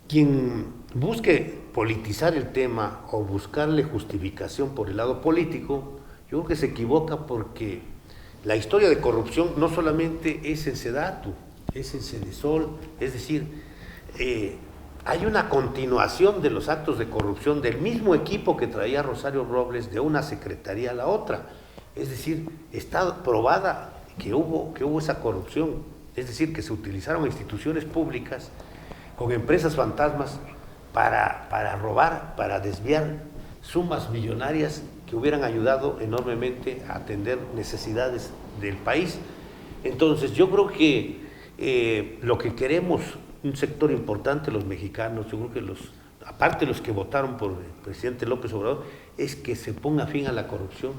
Quien busque politizar el tema o buscarle justificación por el lado político, yo creo que se equivoca, porque la historia de corrupción no solamente es en Sedatu, es en Cedesol, es decir, hay una continuación de los actos de corrupción del mismo equipo que traía Rosario Robles de una secretaría a la otra. Es decir, está probada que hubo esa corrupción, es decir, que se utilizaron instituciones públicas con empresas fantasmas para robar, para desviar sumas millonarias que hubieran ayudado enormemente a atender necesidades del país. Entonces, yo creo que lo que queremos, un sector importante, los mexicanos, yo creo que aparte de los que votaron por el presidente López Obrador, es que se ponga fin a la corrupción,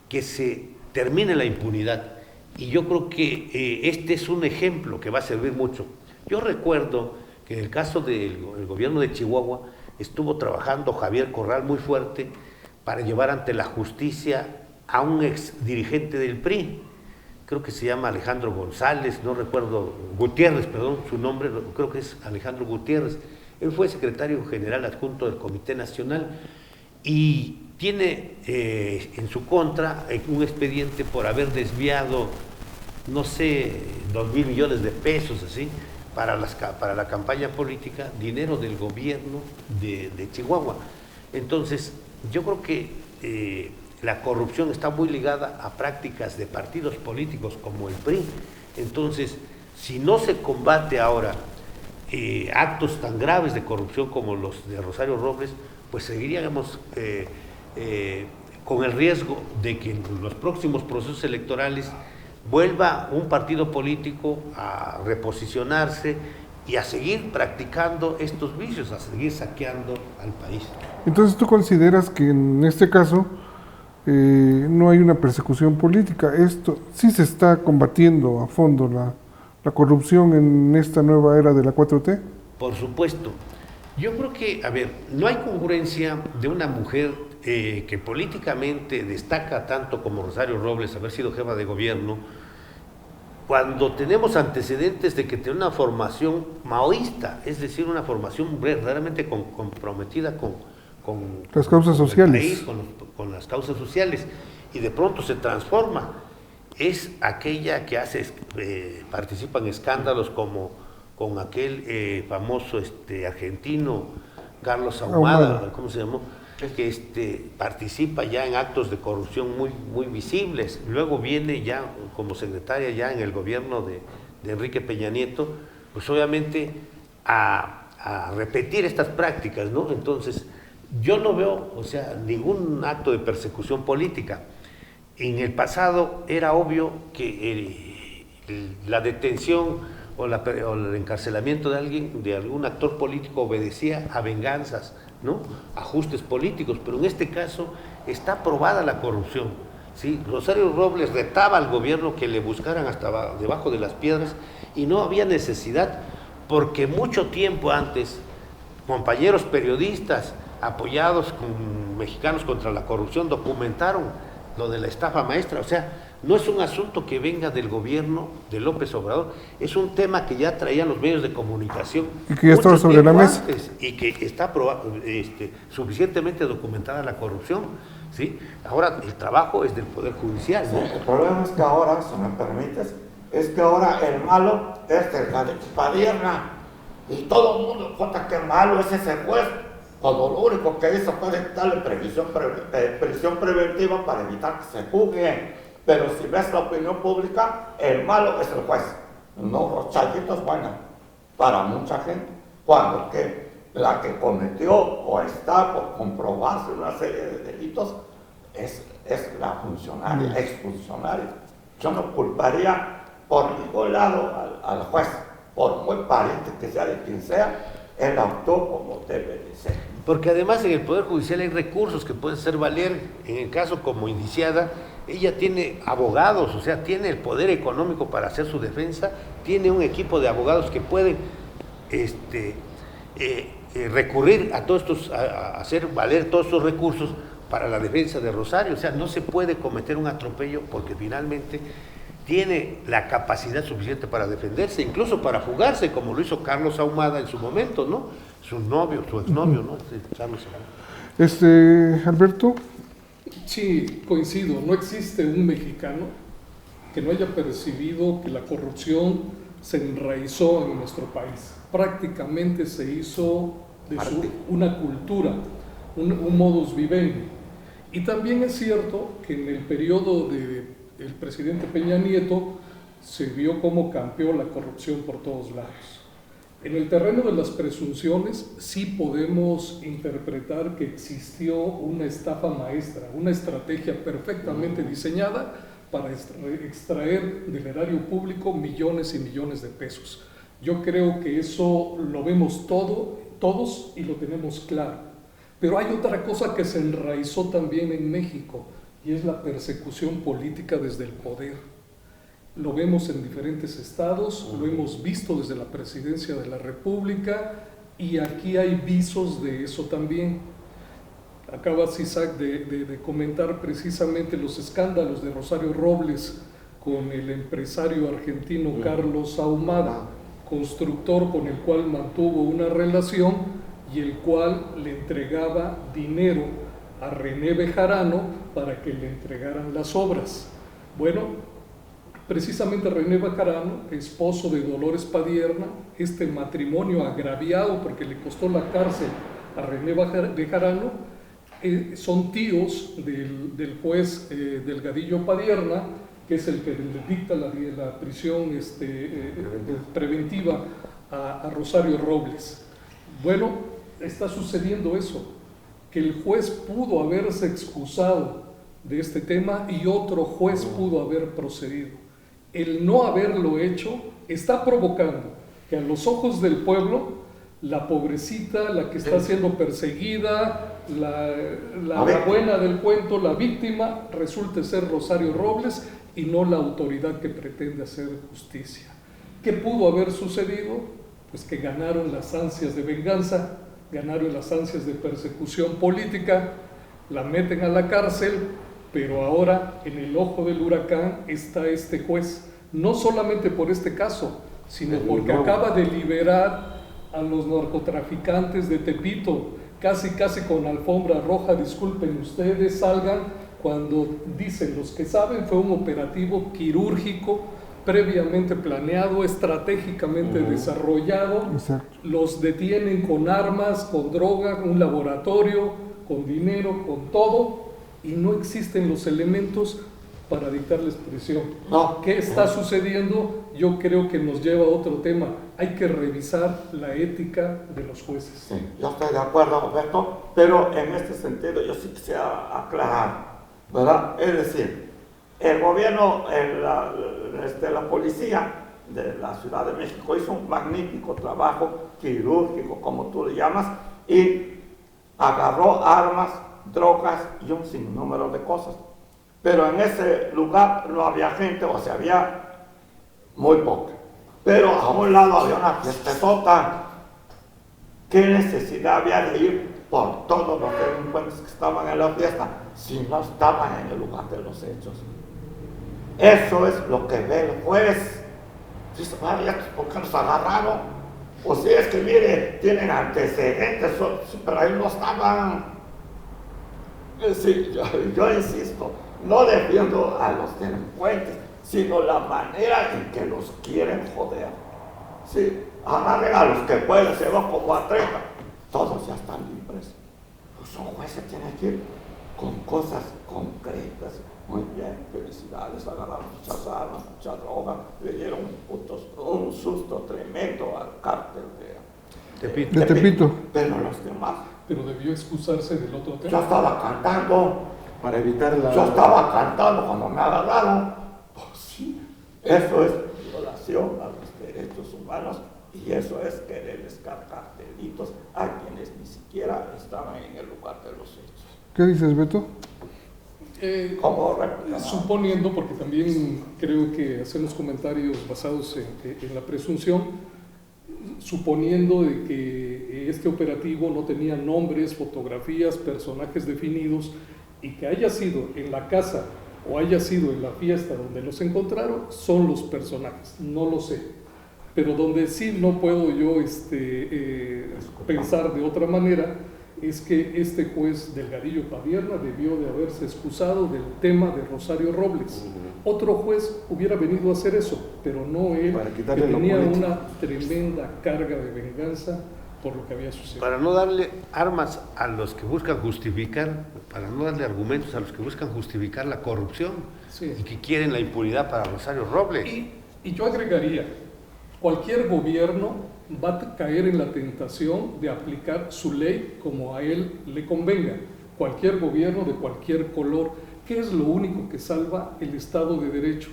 que se termine la impunidad. Y yo creo que este es un ejemplo que va a servir mucho. Yo recuerdo que en el caso del gobierno de Chihuahua estuvo trabajando Javier Corral muy fuerte para llevar ante la justicia a un ex dirigente del PRI, creo que se llama Alejandro González, no recuerdo, Gutiérrez, perdón, su nombre, creo que es Alejandro Gutiérrez. Él fue secretario general adjunto del Comité Nacional y tiene en su contra un expediente por haber desviado, no sé, 2,000 millones de pesos, así, para la campaña política, dinero del gobierno de Chihuahua. Entonces, yo creo que la corrupción está muy ligada a prácticas de partidos políticos como el PRI. Entonces, si no se combate ahora actos tan graves de corrupción como los de Rosario Robles, pues seguiríamos con el riesgo de que en los próximos procesos electorales vuelva un partido político a reposicionarse y a seguir practicando estos vicios, a seguir saqueando al país. Entonces, ¿tú consideras que en este caso no hay una persecución política? Esto sí se está combatiendo a fondo la corrupción en esta nueva era de la 4T. Por supuesto. Yo creo que, a ver, no hay congruencia de una mujer que políticamente destaca tanto como Rosario Robles, haber sido jefa de gobierno, cuando tenemos antecedentes de que tiene una formación maoísta, es decir, una formación verdaderamente comprometida con las causas sociales, país, con las causas sociales, y de pronto se transforma. Es aquella que participa en escándalos como con aquel famoso argentino, Carlos Ahumada, ¿cómo se llamó? que participa ya en actos de corrupción muy visibles. Luego viene ya como secretaria ya en el gobierno de Enrique Peña Nieto, pues obviamente a repetir estas prácticas, ¿no? Entonces, yo no veo, o sea, ningún acto de persecución política. En el pasado era obvio que la detención o el encarcelamiento de algún actor político obedecía a venganzas, ¿no? Ajustes políticos, pero en este caso está probada la corrupción, ¿sí? Rosario Robles retaba al gobierno que le buscaran hasta debajo de las piedras y no había necesidad, porque mucho tiempo antes compañeros periodistas apoyados con Mexicanos contra la Corrupción documentaron lo de la estafa maestra. O sea, no es un asunto que venga del gobierno de López Obrador, es un tema que ya traían los medios de comunicación y que ya estaba sobre la mesa y que está suficientemente documentada la corrupción, ¿sí? Ahora el trabajo es del Poder Judicial, ¿no? El problema es que ahora, si me permites, es que ahora el malo es el Padierna y todo el mundo cuenta que malo es ese juez, cuando lo único que hizo fue darle prisión preventiva para evitar que se juzguen. Pero si ves la opinión pública, el malo es el juez. No, los chayitos, bueno, para mucha gente, cuando que la que cometió o está por comprobarse una serie de delitos es la funcionaria, exfuncionaria. Yo no culparía por ningún lado al juez, por muy pariente que sea de quien sea, él actuó como debe de ser. Porque además en el Poder Judicial hay recursos que pueden ser valer. En el caso como indiciada, ella tiene abogados, o sea, tiene el poder económico para hacer su defensa, tiene un equipo de abogados que pueden recurrir a todos estos, a hacer valer todos estos recursos para la defensa de Rosario. O sea, no se puede cometer un atropello porque finalmente tiene la capacidad suficiente para defenderse, incluso para fugarse, como lo hizo Carlos Ahumada en su momento, ¿no? Su exnovio, ¿no? Carlos Ahumada. Alberto. Sí, coincido. No existe un mexicano que no haya percibido que la corrupción se enraizó en nuestro país. Prácticamente se hizo de una cultura, un modus vivendi. Y también es cierto que en el periodo del presidente Peña Nieto se vio cómo campeó la corrupción por todos lados. En el terreno de las presunciones sí podemos interpretar que existió una estafa maestra, una estrategia perfectamente diseñada para extraer del erario público millones y millones de pesos. Yo creo que eso lo vemos todos y lo tenemos claro. Pero hay otra cosa que se enraizó también en México y es la persecución política desde el poder. Lo vemos en diferentes estados, lo hemos visto desde la presidencia de la República y aquí hay visos de eso también. Acabas, Isaac, de comentar precisamente los escándalos de Rosario Robles con el empresario argentino Carlos Ahumada, constructor con el cual mantuvo una relación y el cual le entregaba dinero a René Bejarano para que le entregaran las obras. Bueno, precisamente René Bejarano, esposo de Dolores Padierna, este matrimonio agraviado porque le costó la cárcel a René Bejarano, son tíos del juez Delgadillo Padierna, que es el que le dicta la prisión preventiva a Rosario Robles. Bueno, está sucediendo eso, que el juez pudo haberse excusado de este tema y otro juez pudo haber procedido. El no haberlo hecho está provocando que a los ojos del pueblo, la pobrecita, la que está siendo perseguida, la buena del cuento, la víctima, resulte ser Rosario Robles y no la autoridad que pretende hacer justicia. ¿Qué pudo haber sucedido? Pues que ganaron las ansias de venganza, ganaron las ansias de persecución política, la meten a la cárcel, pero ahora en el ojo del huracán está este juez, no solamente por este caso, sino porque acaba de liberar a los narcotraficantes de Tepito, casi con alfombra roja. Disculpen ustedes, salgan, cuando dicen los que saben, fue un operativo quirúrgico, previamente planeado, estratégicamente desarrollado. Exacto. Los detienen con armas, con droga, un laboratorio, con dinero, con todo, y no existen los elementos para dictarles prisión. No. ¿Qué está sucediendo? Yo creo que nos lleva a otro tema. Hay que revisar la ética de los jueces. Sí, yo estoy de acuerdo, Roberto, pero en este sentido yo sí quisiera aclarar, ¿verdad? Es decir, el gobierno, la policía de la Ciudad de México hizo un magnífico trabajo quirúrgico, como tú le llamas, y agarró armas, drogas y un sinnúmero de cosas. Pero en ese lugar no había gente, o sea, había muy poca. Pero a un lado había una fiestezota. ¿Qué necesidad había de ir por todos los delincuentes que estaban en la fiesta si no estaban en el lugar de los hechos? Eso es lo que ve el juez. Dice, vaya, ¿por qué nos agarraron? O si es que, mire, tienen antecedentes, pero ahí no estaban. Sí, yo insisto, no defiendo a los delincuentes, sino la manera en que los quieren joder. Sí, agarren a los que pueden, se van como a 30, todos ya están libres. Pues un juez se tiene que ir con cosas concretas. Muy bien, felicidades, agarraron muchas armas, mucha droga, le dieron un susto tremendo al cártel de Tepito. Pero los demás, Pero debió excusarse del otro tema. yo estaba cantando. Para evitar la... Yo estaba cantando cuando me agarraron. Pues sí, eso es violación a los derechos humanos y eso es quererles cargar delitos a quienes ni siquiera estaban en el lugar de los hechos. ¿Qué dices, Beto? ¿Cómo réplica? Suponiendo, porque también creo que hacemos comentarios basados en la presunción, suponiendo de que este operativo no tenía nombres, fotografías, personajes definidos, y que haya sido en la casa o haya sido en la fiesta donde los encontraron, son los personajes, no lo sé. Pero donde sí no puedo yo pensar de otra manera es que este juez Delgadillo Padierna debió de haberse excusado del tema de Rosario Robles. Otro juez hubiera venido a hacer eso, pero no él, Para que quitarle lo tenía político. una tremenda carga de venganza por lo que había sucedido. Para no darle armas a los que buscan justificar, para no darle argumentos a los que buscan justificar la corrupción Sí. y que quieren la impunidad para Rosario Robles. Y yo agregaría, cualquier gobierno va a caer en la tentación de aplicar su ley como a él le convenga. Cualquier gobierno de cualquier color. ¿Qué es lo único que salva el Estado de Derecho?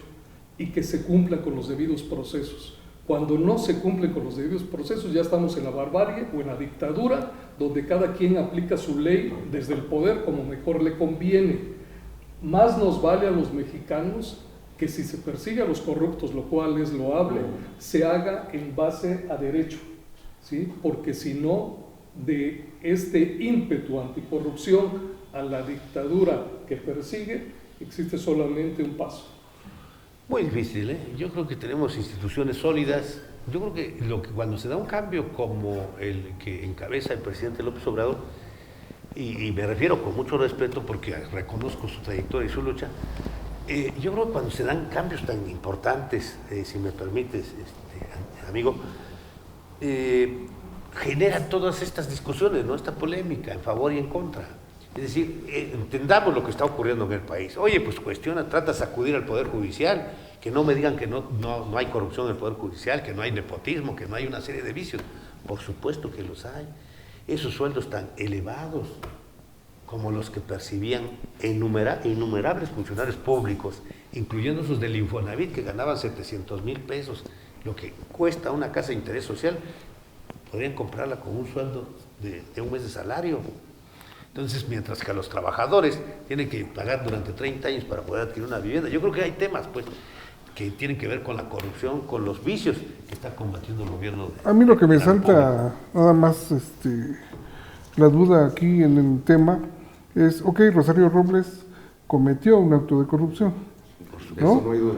Y que se cumpla con los debidos procesos. Cuando no se cumplen con los debidos procesos, ya estamos en la barbarie o en la dictadura, donde cada quien aplica su ley desde el poder como mejor le conviene. Más nos vale a los mexicanos que si se persigue a los corruptos, lo cual es loable, se haga en base a derecho, ¿sí? Porque si no, de este ímpetu anticorrupción a la dictadura que persigue, existe solamente un paso. Muy difícil, ¿eh? Yo creo que tenemos instituciones sólidas. Yo creo que cuando se da un cambio como el que encabeza el presidente López Obrador, y me refiero con mucho respeto porque reconozco su trayectoria y su lucha, yo creo que cuando se dan cambios tan importantes, si me permites, amigo, generan todas estas discusiones, ¿no? Esta polémica en favor y en contra. Es decir, entendamos lo que está ocurriendo en el país. Oye, pues trata de sacudir al Poder Judicial, que no me digan que no hay corrupción en el Poder Judicial, que no hay nepotismo, que no hay una serie de vicios. Por supuesto que los hay. Esos sueldos tan elevados como los que percibían innumerables funcionarios públicos, incluyendo esos del Infonavit, que ganaban 700,000 pesos, lo que cuesta una casa de interés social, podrían comprarla con un sueldo de un mes de salario. Entonces, mientras que a los trabajadores tienen que pagar durante 30 años para poder adquirir una vivienda, yo creo que hay temas, pues, que tienen que ver con la corrupción, con los vicios que está combatiendo el gobierno. A mí lo que me la salta nada más la duda aquí en el tema es, ok, Rosario Robles cometió un acto de corrupción, ¿no? Eso no hay duda.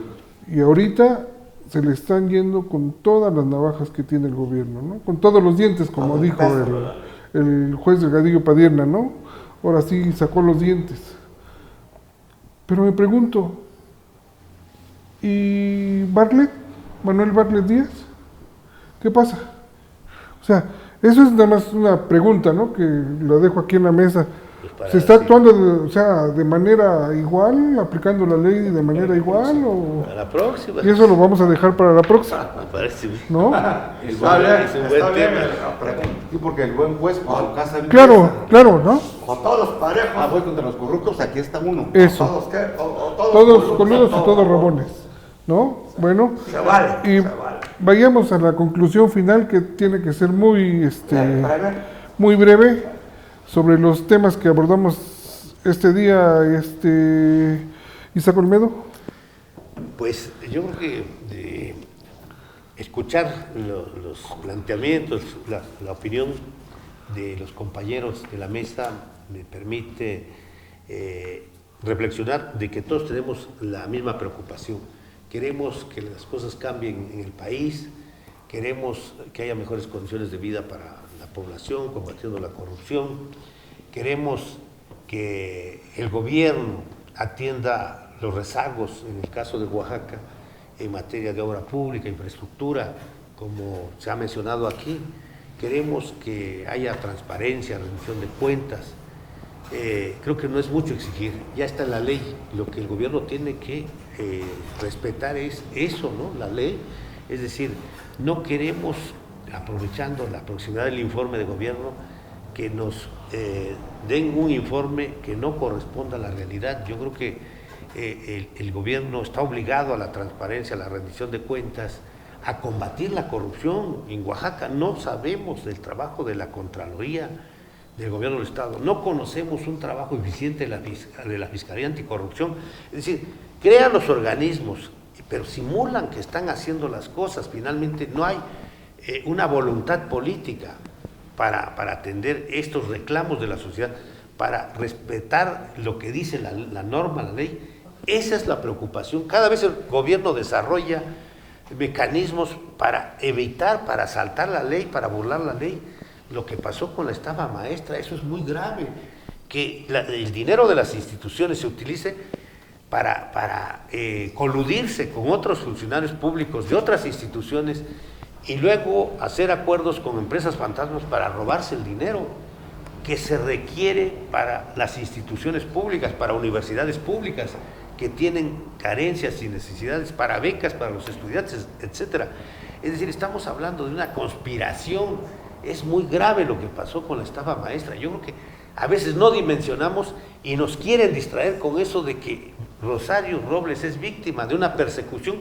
Y ahorita se le están yendo con todas las navajas que tiene el gobierno, ¿no? Con todos los dientes, como Con el dijo peso, el juez Delgadillo Padierna, ¿no? Ahora sí sacó los dientes. Pero me pregunto, ¿y Bartlett? Manuel Bartlett Díaz? ¿Qué pasa? O sea, eso es nada más una pregunta, ¿no? Que la dejo aquí en la mesa. pues para... ¿Se está sí, actuando, o sea, de manera igual, aplicando la ley de manera igual? O... para la próxima. Y eso lo vamos a dejar para la próxima, Me parece bien. ¿no? El Está buen- bien, es un está buen bien tema. la pregunta. Sí, porque el buen juez por su casa vive Claro, esa. claro, ¿no? O todos parejos. Ah, voy contra los corruptos, aquí está uno. Eso. ¿Todos qué? O Todos coludos y todos rabones, ¿no? Bueno, Se vale, y se vale. vayamos a la conclusión final, que tiene que ser muy, Breve. muy breve, sobre los temas que abordamos este día, Isaac Olmedo. Pues yo creo que escuchar los planteamientos, la opinión de los compañeros de la mesa me permite reflexionar de que todos tenemos la misma preocupación. Queremos que las cosas cambien en el país, queremos que haya mejores condiciones de vida para la población, combatiendo la corrupción, queremos que el gobierno atienda los rezagos, en el caso de Oaxaca, en materia de obra pública, infraestructura, como se ha mencionado aquí. Queremos que haya transparencia, rendición de cuentas. Creo que no es mucho exigir, ya está en la ley. Lo que el gobierno tiene que respetar es eso, ¿no? La ley. Es decir, no queremos, aprovechando la proximidad del informe de gobierno, que nos den un informe que no corresponda a la realidad. Yo creo que el gobierno está obligado a la transparencia, a la rendición de cuentas, a combatir la corrupción. En Oaxaca no sabemos del trabajo de la Contraloría del Gobierno del Estado, no conocemos un trabajo eficiente de la Fiscalía Anticorrupción. Es decir, crean los organismos, pero simulan que están haciendo las cosas. Finalmente no hay una voluntad política para atender estos reclamos de la sociedad, para respetar lo que dice la norma, la ley. Esa es la preocupación. Cada vez el gobierno desarrolla mecanismos para evitar, para saltar la ley, para burlar la ley. Lo que pasó con la estafa maestra, eso es muy grave, que el dinero de las instituciones se utilice para coludirse con otros funcionarios públicos de otras instituciones y luego hacer acuerdos con empresas fantasmas para robarse el dinero que se requiere para las instituciones públicas, para universidades públicas que tienen carencias y necesidades, para becas para los estudiantes, etcétera. Es decir, estamos hablando de una conspiración. Es muy grave lo que pasó con la estafa maestra. Yo creo que a veces no dimensionamos y nos quieren distraer con eso de que Rosario Robles es víctima de una persecución,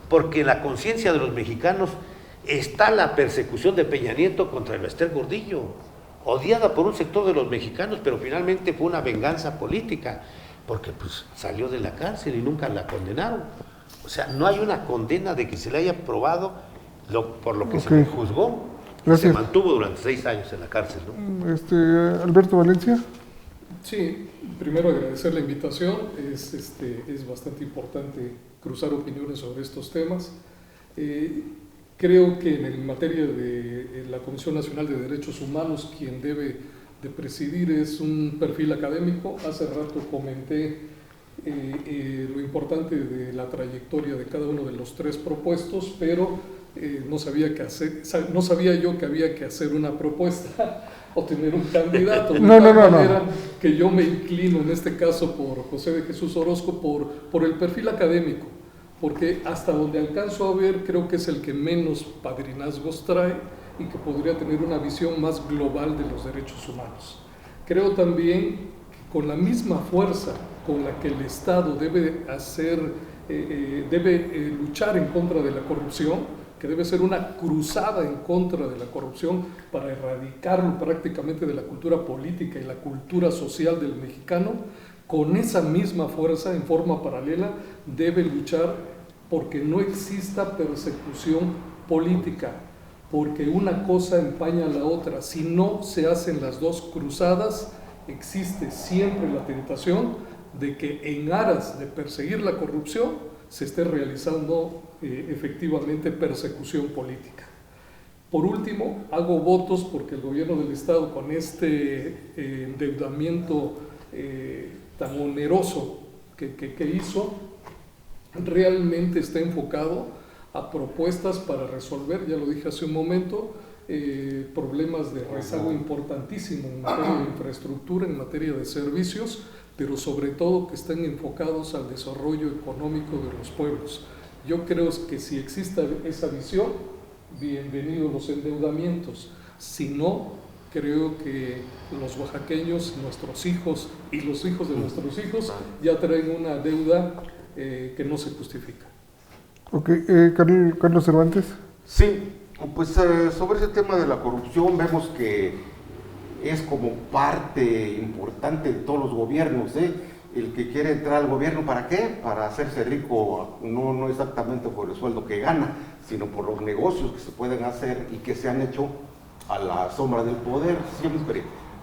porque en la conciencia de los mexicanos está la persecución de Peña Nieto contra el Bester Gordillo, odiada por un sector de los mexicanos, pero finalmente fue una venganza política, porque pues salió de la cárcel y nunca la condenaron. O sea, no hay una condena de que se le haya probado por lo que se le juzgó. Gracias. Se mantuvo durante 6 años en la cárcel, ¿no? Alberto Valencia. Sí, primero agradecer la invitación. Es bastante importante cruzar opiniones sobre estos temas. Creo que en materia de la Comisión Nacional de Derechos Humanos, quien debe de presidir es un perfil académico. Hace rato comenté lo importante de la trayectoria de cada uno de los 3 propuestos, pero no sabía yo que había que hacer una propuesta o tener un candidato. De tal manera que yo me inclino en este caso por José de Jesús Orozco por el perfil académico, porque hasta donde alcanzo a ver creo que es el que menos padrinazgos trae y que podría tener una visión más global de los derechos humanos. Creo también que con la misma fuerza con la que el Estado debe luchar en contra de la corrupción, que debe ser una cruzada en contra de la corrupción para erradicarlo prácticamente de la cultura política y la cultura social del mexicano, con esa misma fuerza, en forma paralela, debe luchar porque no exista persecución política, porque una cosa empaña a la otra. Si no se hacen las dos cruzadas, existe siempre la tentación de que en aras de perseguir la corrupción se esté realizando efectivamente persecución política. Por último, hago votos porque el gobierno del Estado, con este endeudamiento tan oneroso que hizo, realmente está enfocado a propuestas para resolver, ya lo dije hace un momento, problemas de rezago importantísimo en materia de infraestructura, en materia de servicios, pero sobre todo que estén enfocados al desarrollo económico de los pueblos. Yo creo que si existe esa visión, bienvenidos los endeudamientos. Si no, creo que los oaxaqueños, nuestros hijos y los hijos de nuestros hijos ya traen una deuda que no se justifica. Ok, Carlos Cervantes. Sí, pues sobre ese tema de la corrupción vemos que es como parte importante de todos los gobiernos, ¿eh? El que quiere entrar al gobierno, ¿para qué? Para hacerse rico, no exactamente por el sueldo que gana, sino por los negocios que se pueden hacer y que se han hecho a la sombra del poder siempre.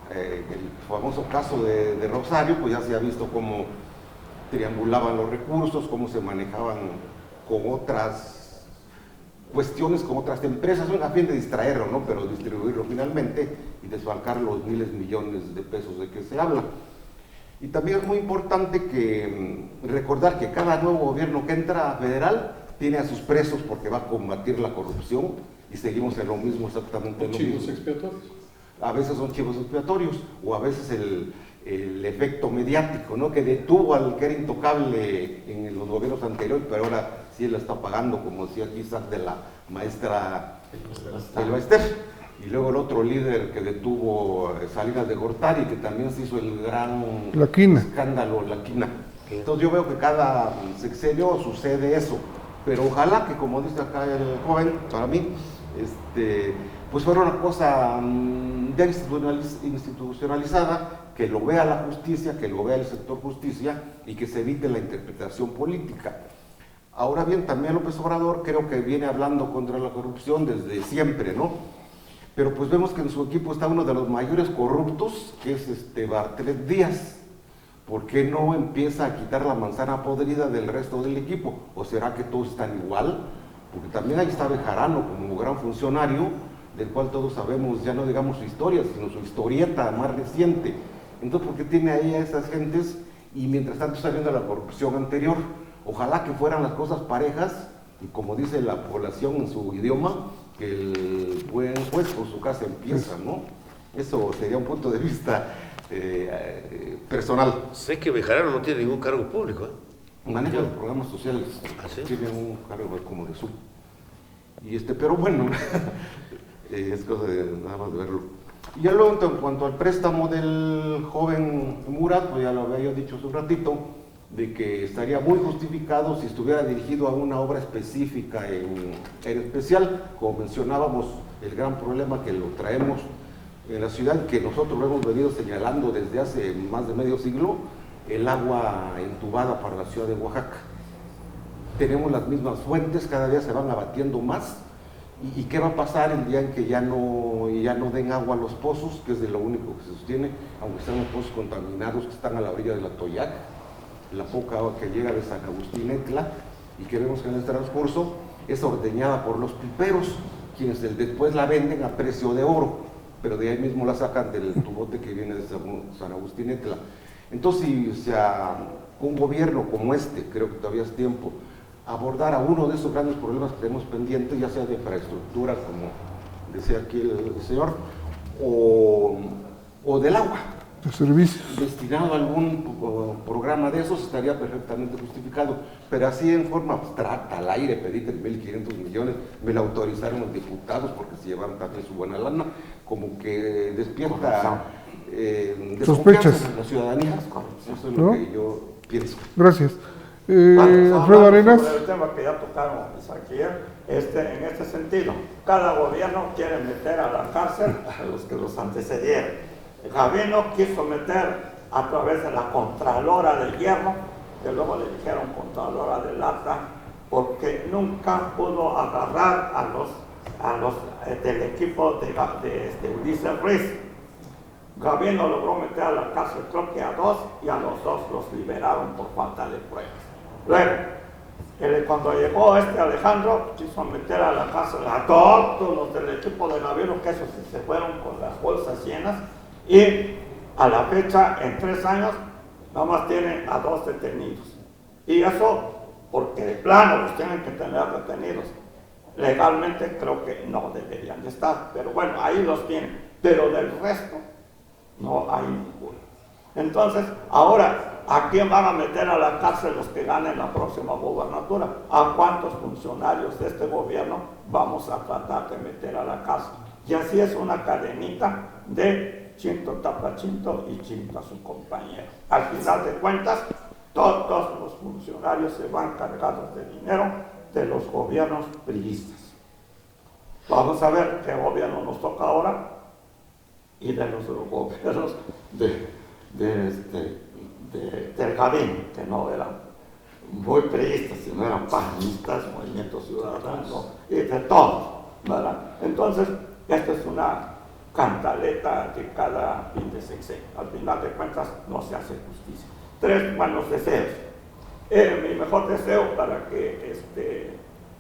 El famoso caso de Rosario, pues ya se ha visto cómo triangulaban los recursos, cómo se manejaban con otras cuestiones, con otras empresas, a fin de distraerlo, ¿no? Pero distribuirlo finalmente y desfalcar los miles de millones de pesos de que se habla. Y también es muy importante que recordar que cada nuevo gobierno que entra federal tiene a sus presos porque va a combatir la corrupción y seguimos en lo mismo, exactamente lo mismo. ¿Chivos expiatorios? A veces son chivos expiatorios o a veces el efecto mediático, ¿no? Que detuvo al que era intocable en los gobiernos anteriores, pero ahora sí la está pagando, como decía quizás de la maestra Elba Ester. Y luego el otro líder que detuvo Salinas de Gortari, que también se hizo el gran escándalo, la quina. Entonces yo veo que cada sexenio sucede eso, pero ojalá que, como dice acá el joven, para mí, pues fuera una cosa ya institucionalizada, que lo vea la justicia, que lo vea el sector justicia y que se evite la interpretación política. Ahora bien, también López Obrador creo que viene hablando contra la corrupción desde siempre, ¿no? Pero pues vemos que en su equipo está uno de los mayores corruptos, que es Bartlet Díaz. ¿Por qué no empieza a quitar la manzana podrida del resto del equipo? ¿O será que todos están igual? Porque también ahí está Bejarano como gran funcionario, del cual todos sabemos, ya no digamos su historia, sino su historieta más reciente. Entonces, ¿por qué tiene ahí a esas gentes? Y mientras tanto está viendo la corrupción anterior. Ojalá que fueran las cosas parejas, y como dice la población en su idioma, que el buen juez por su casa empieza, ¿no? Eso sería un punto de vista personal. Sé que Bejarano no tiene ningún cargo público, ¿eh? Maneja los programas sociales, ¿Ah, sí? tiene un cargo como de sub. Y pero bueno, es cosa de nada más de verlo. Y ya luego, en cuanto al préstamo del joven Murat, pues ya lo había yo dicho hace un ratito, de que estaría muy justificado si estuviera dirigido a una obra específica en especial, como mencionábamos, el gran problema que lo traemos en la ciudad, que nosotros lo hemos venido señalando desde hace más de medio siglo, el agua entubada para la ciudad de Oaxaca. Tenemos las mismas fuentes, cada día se van abatiendo más, y ¿qué va a pasar el día en que ya no den agua a los pozos, que es de lo único que se sostiene, aunque sean los pozos contaminados que están a la orilla de la Toyac? La poca agua que llega de San Agustín Etla y que vemos que en el transcurso es ordeñada por los piperos, quienes después la venden a precio de oro, pero de ahí mismo la sacan del tubote que viene de San Agustín Etla. Entonces, si un gobierno como creo que todavía es tiempo, abordar a uno de esos grandes problemas que tenemos pendientes, ya sea de infraestructura, como decía aquí el señor, o del agua, de servicios, destinado a algún programa de esos, estaría perfectamente justificado, pero así en forma abstracta, al aire, pedir 3.500 millones, me lo autorizaron los diputados porque se llevaron también su buena lana, como que despierta sospechas en la ciudadanía. Eso es ¿no? lo que yo pienso. Gracias. Bueno, Alfredo Arenas. sobre el tema que ya tocaron aquí, en este sentido, cada gobierno quiere meter a la cárcel a los que los antecedieron. Gavino quiso meter a través de la Contralora del Hierro, que luego le dijeron Contralora del Plata, porque nunca pudo agarrar a los del equipo de Ulises Ruiz. Gavino logró meter a la cárcel creo que a 2 y a los 2 los liberaron por falta de pruebas. Luego, cuando llegó Alejandro, quiso meter a la cárcel a todos los del equipo de Gavino, que esos se fueron con las bolsas llenas, y a la fecha, en 3 años, nada más tienen a 2 detenidos. Y eso porque de plano los tienen que tener detenidos. legalmente creo que no deberían de estar, pero bueno, ahí los tienen, pero del resto no hay ninguno. Entonces, ahora, ¿a quién van a meter a la cárcel los que ganen la próxima gubernatura? ¿A cuántos funcionarios de este gobierno vamos a tratar de meter a la cárcel? Y así es una cadenita de chinto tapa chinto y chinto a su compañero. Al final de cuentas, todos los funcionarios se van cargados de dinero de los gobiernos priistas. Vamos a ver qué gobierno nos toca ahora y de los gobiernos del Gabín, que no eran muy priistas, sino eran panistas, Movimiento Ciudadano y de todos, ¿verdad? Entonces, esta es una cantaleta de cada fin de sexenio. Al final de cuentas, no se hace justicia. 3 buenos deseos. Mi mejor deseo para que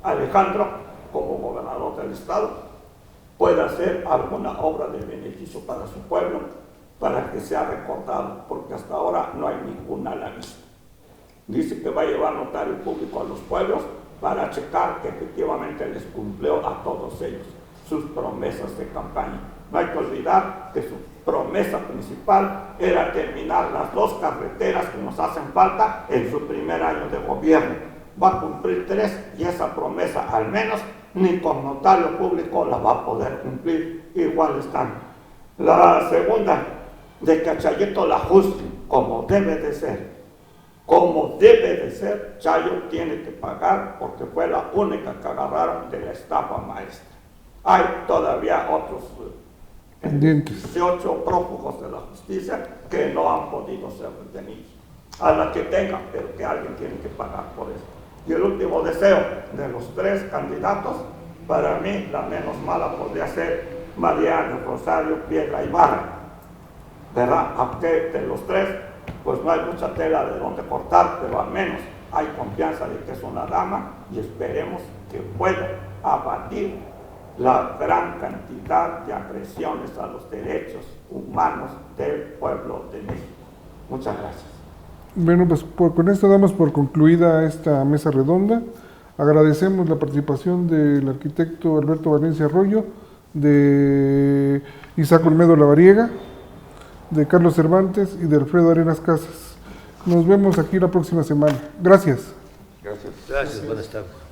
Alejandro, como gobernador del estado, pueda hacer alguna obra de beneficio para su pueblo, para que sea recordado, porque hasta ahora no hay ninguna a la vista. Dice que va a llevar notario público a los pueblos para checar que efectivamente les cumplió a todos ellos sus promesas de campaña. No hay que olvidar que su promesa principal era terminar las 2 carreteras que nos hacen falta en su primer año de gobierno. Va a cumplir 3 y esa promesa, al menos, ni con notario público la va a poder cumplir. Igual están. La segunda, de que a Chayito la juzguen como debe de ser. Como debe de ser, Chayo tiene que pagar porque fue la única que agarraron de la estafa maestra. Hay todavía otros 18 prófugos de la justicia que no han podido ser detenidos. A la que tengan, pero que alguien tiene que pagar por eso. Y el último deseo de los 3 candidatos, para mí la menos mala podría ser Mariano Rosario Piedra Ibarra, ¿verdad? Aunque de los 3, pues no hay mucha tela de donde cortar, pero al menos hay confianza de que es una dama y esperemos que pueda abatir la gran cantidad de agresiones a los derechos humanos del pueblo de México. Muchas gracias. Bueno, pues con esto damos por concluida esta mesa redonda. Agradecemos la participación del arquitecto Alberto Valencia Arroyo, de Isaac Olmedo Lavariega, de Carlos Cervantes y de Alfredo Arenas Casas. Nos vemos aquí la próxima semana. Gracias. Gracias. Gracias, buenas tardes.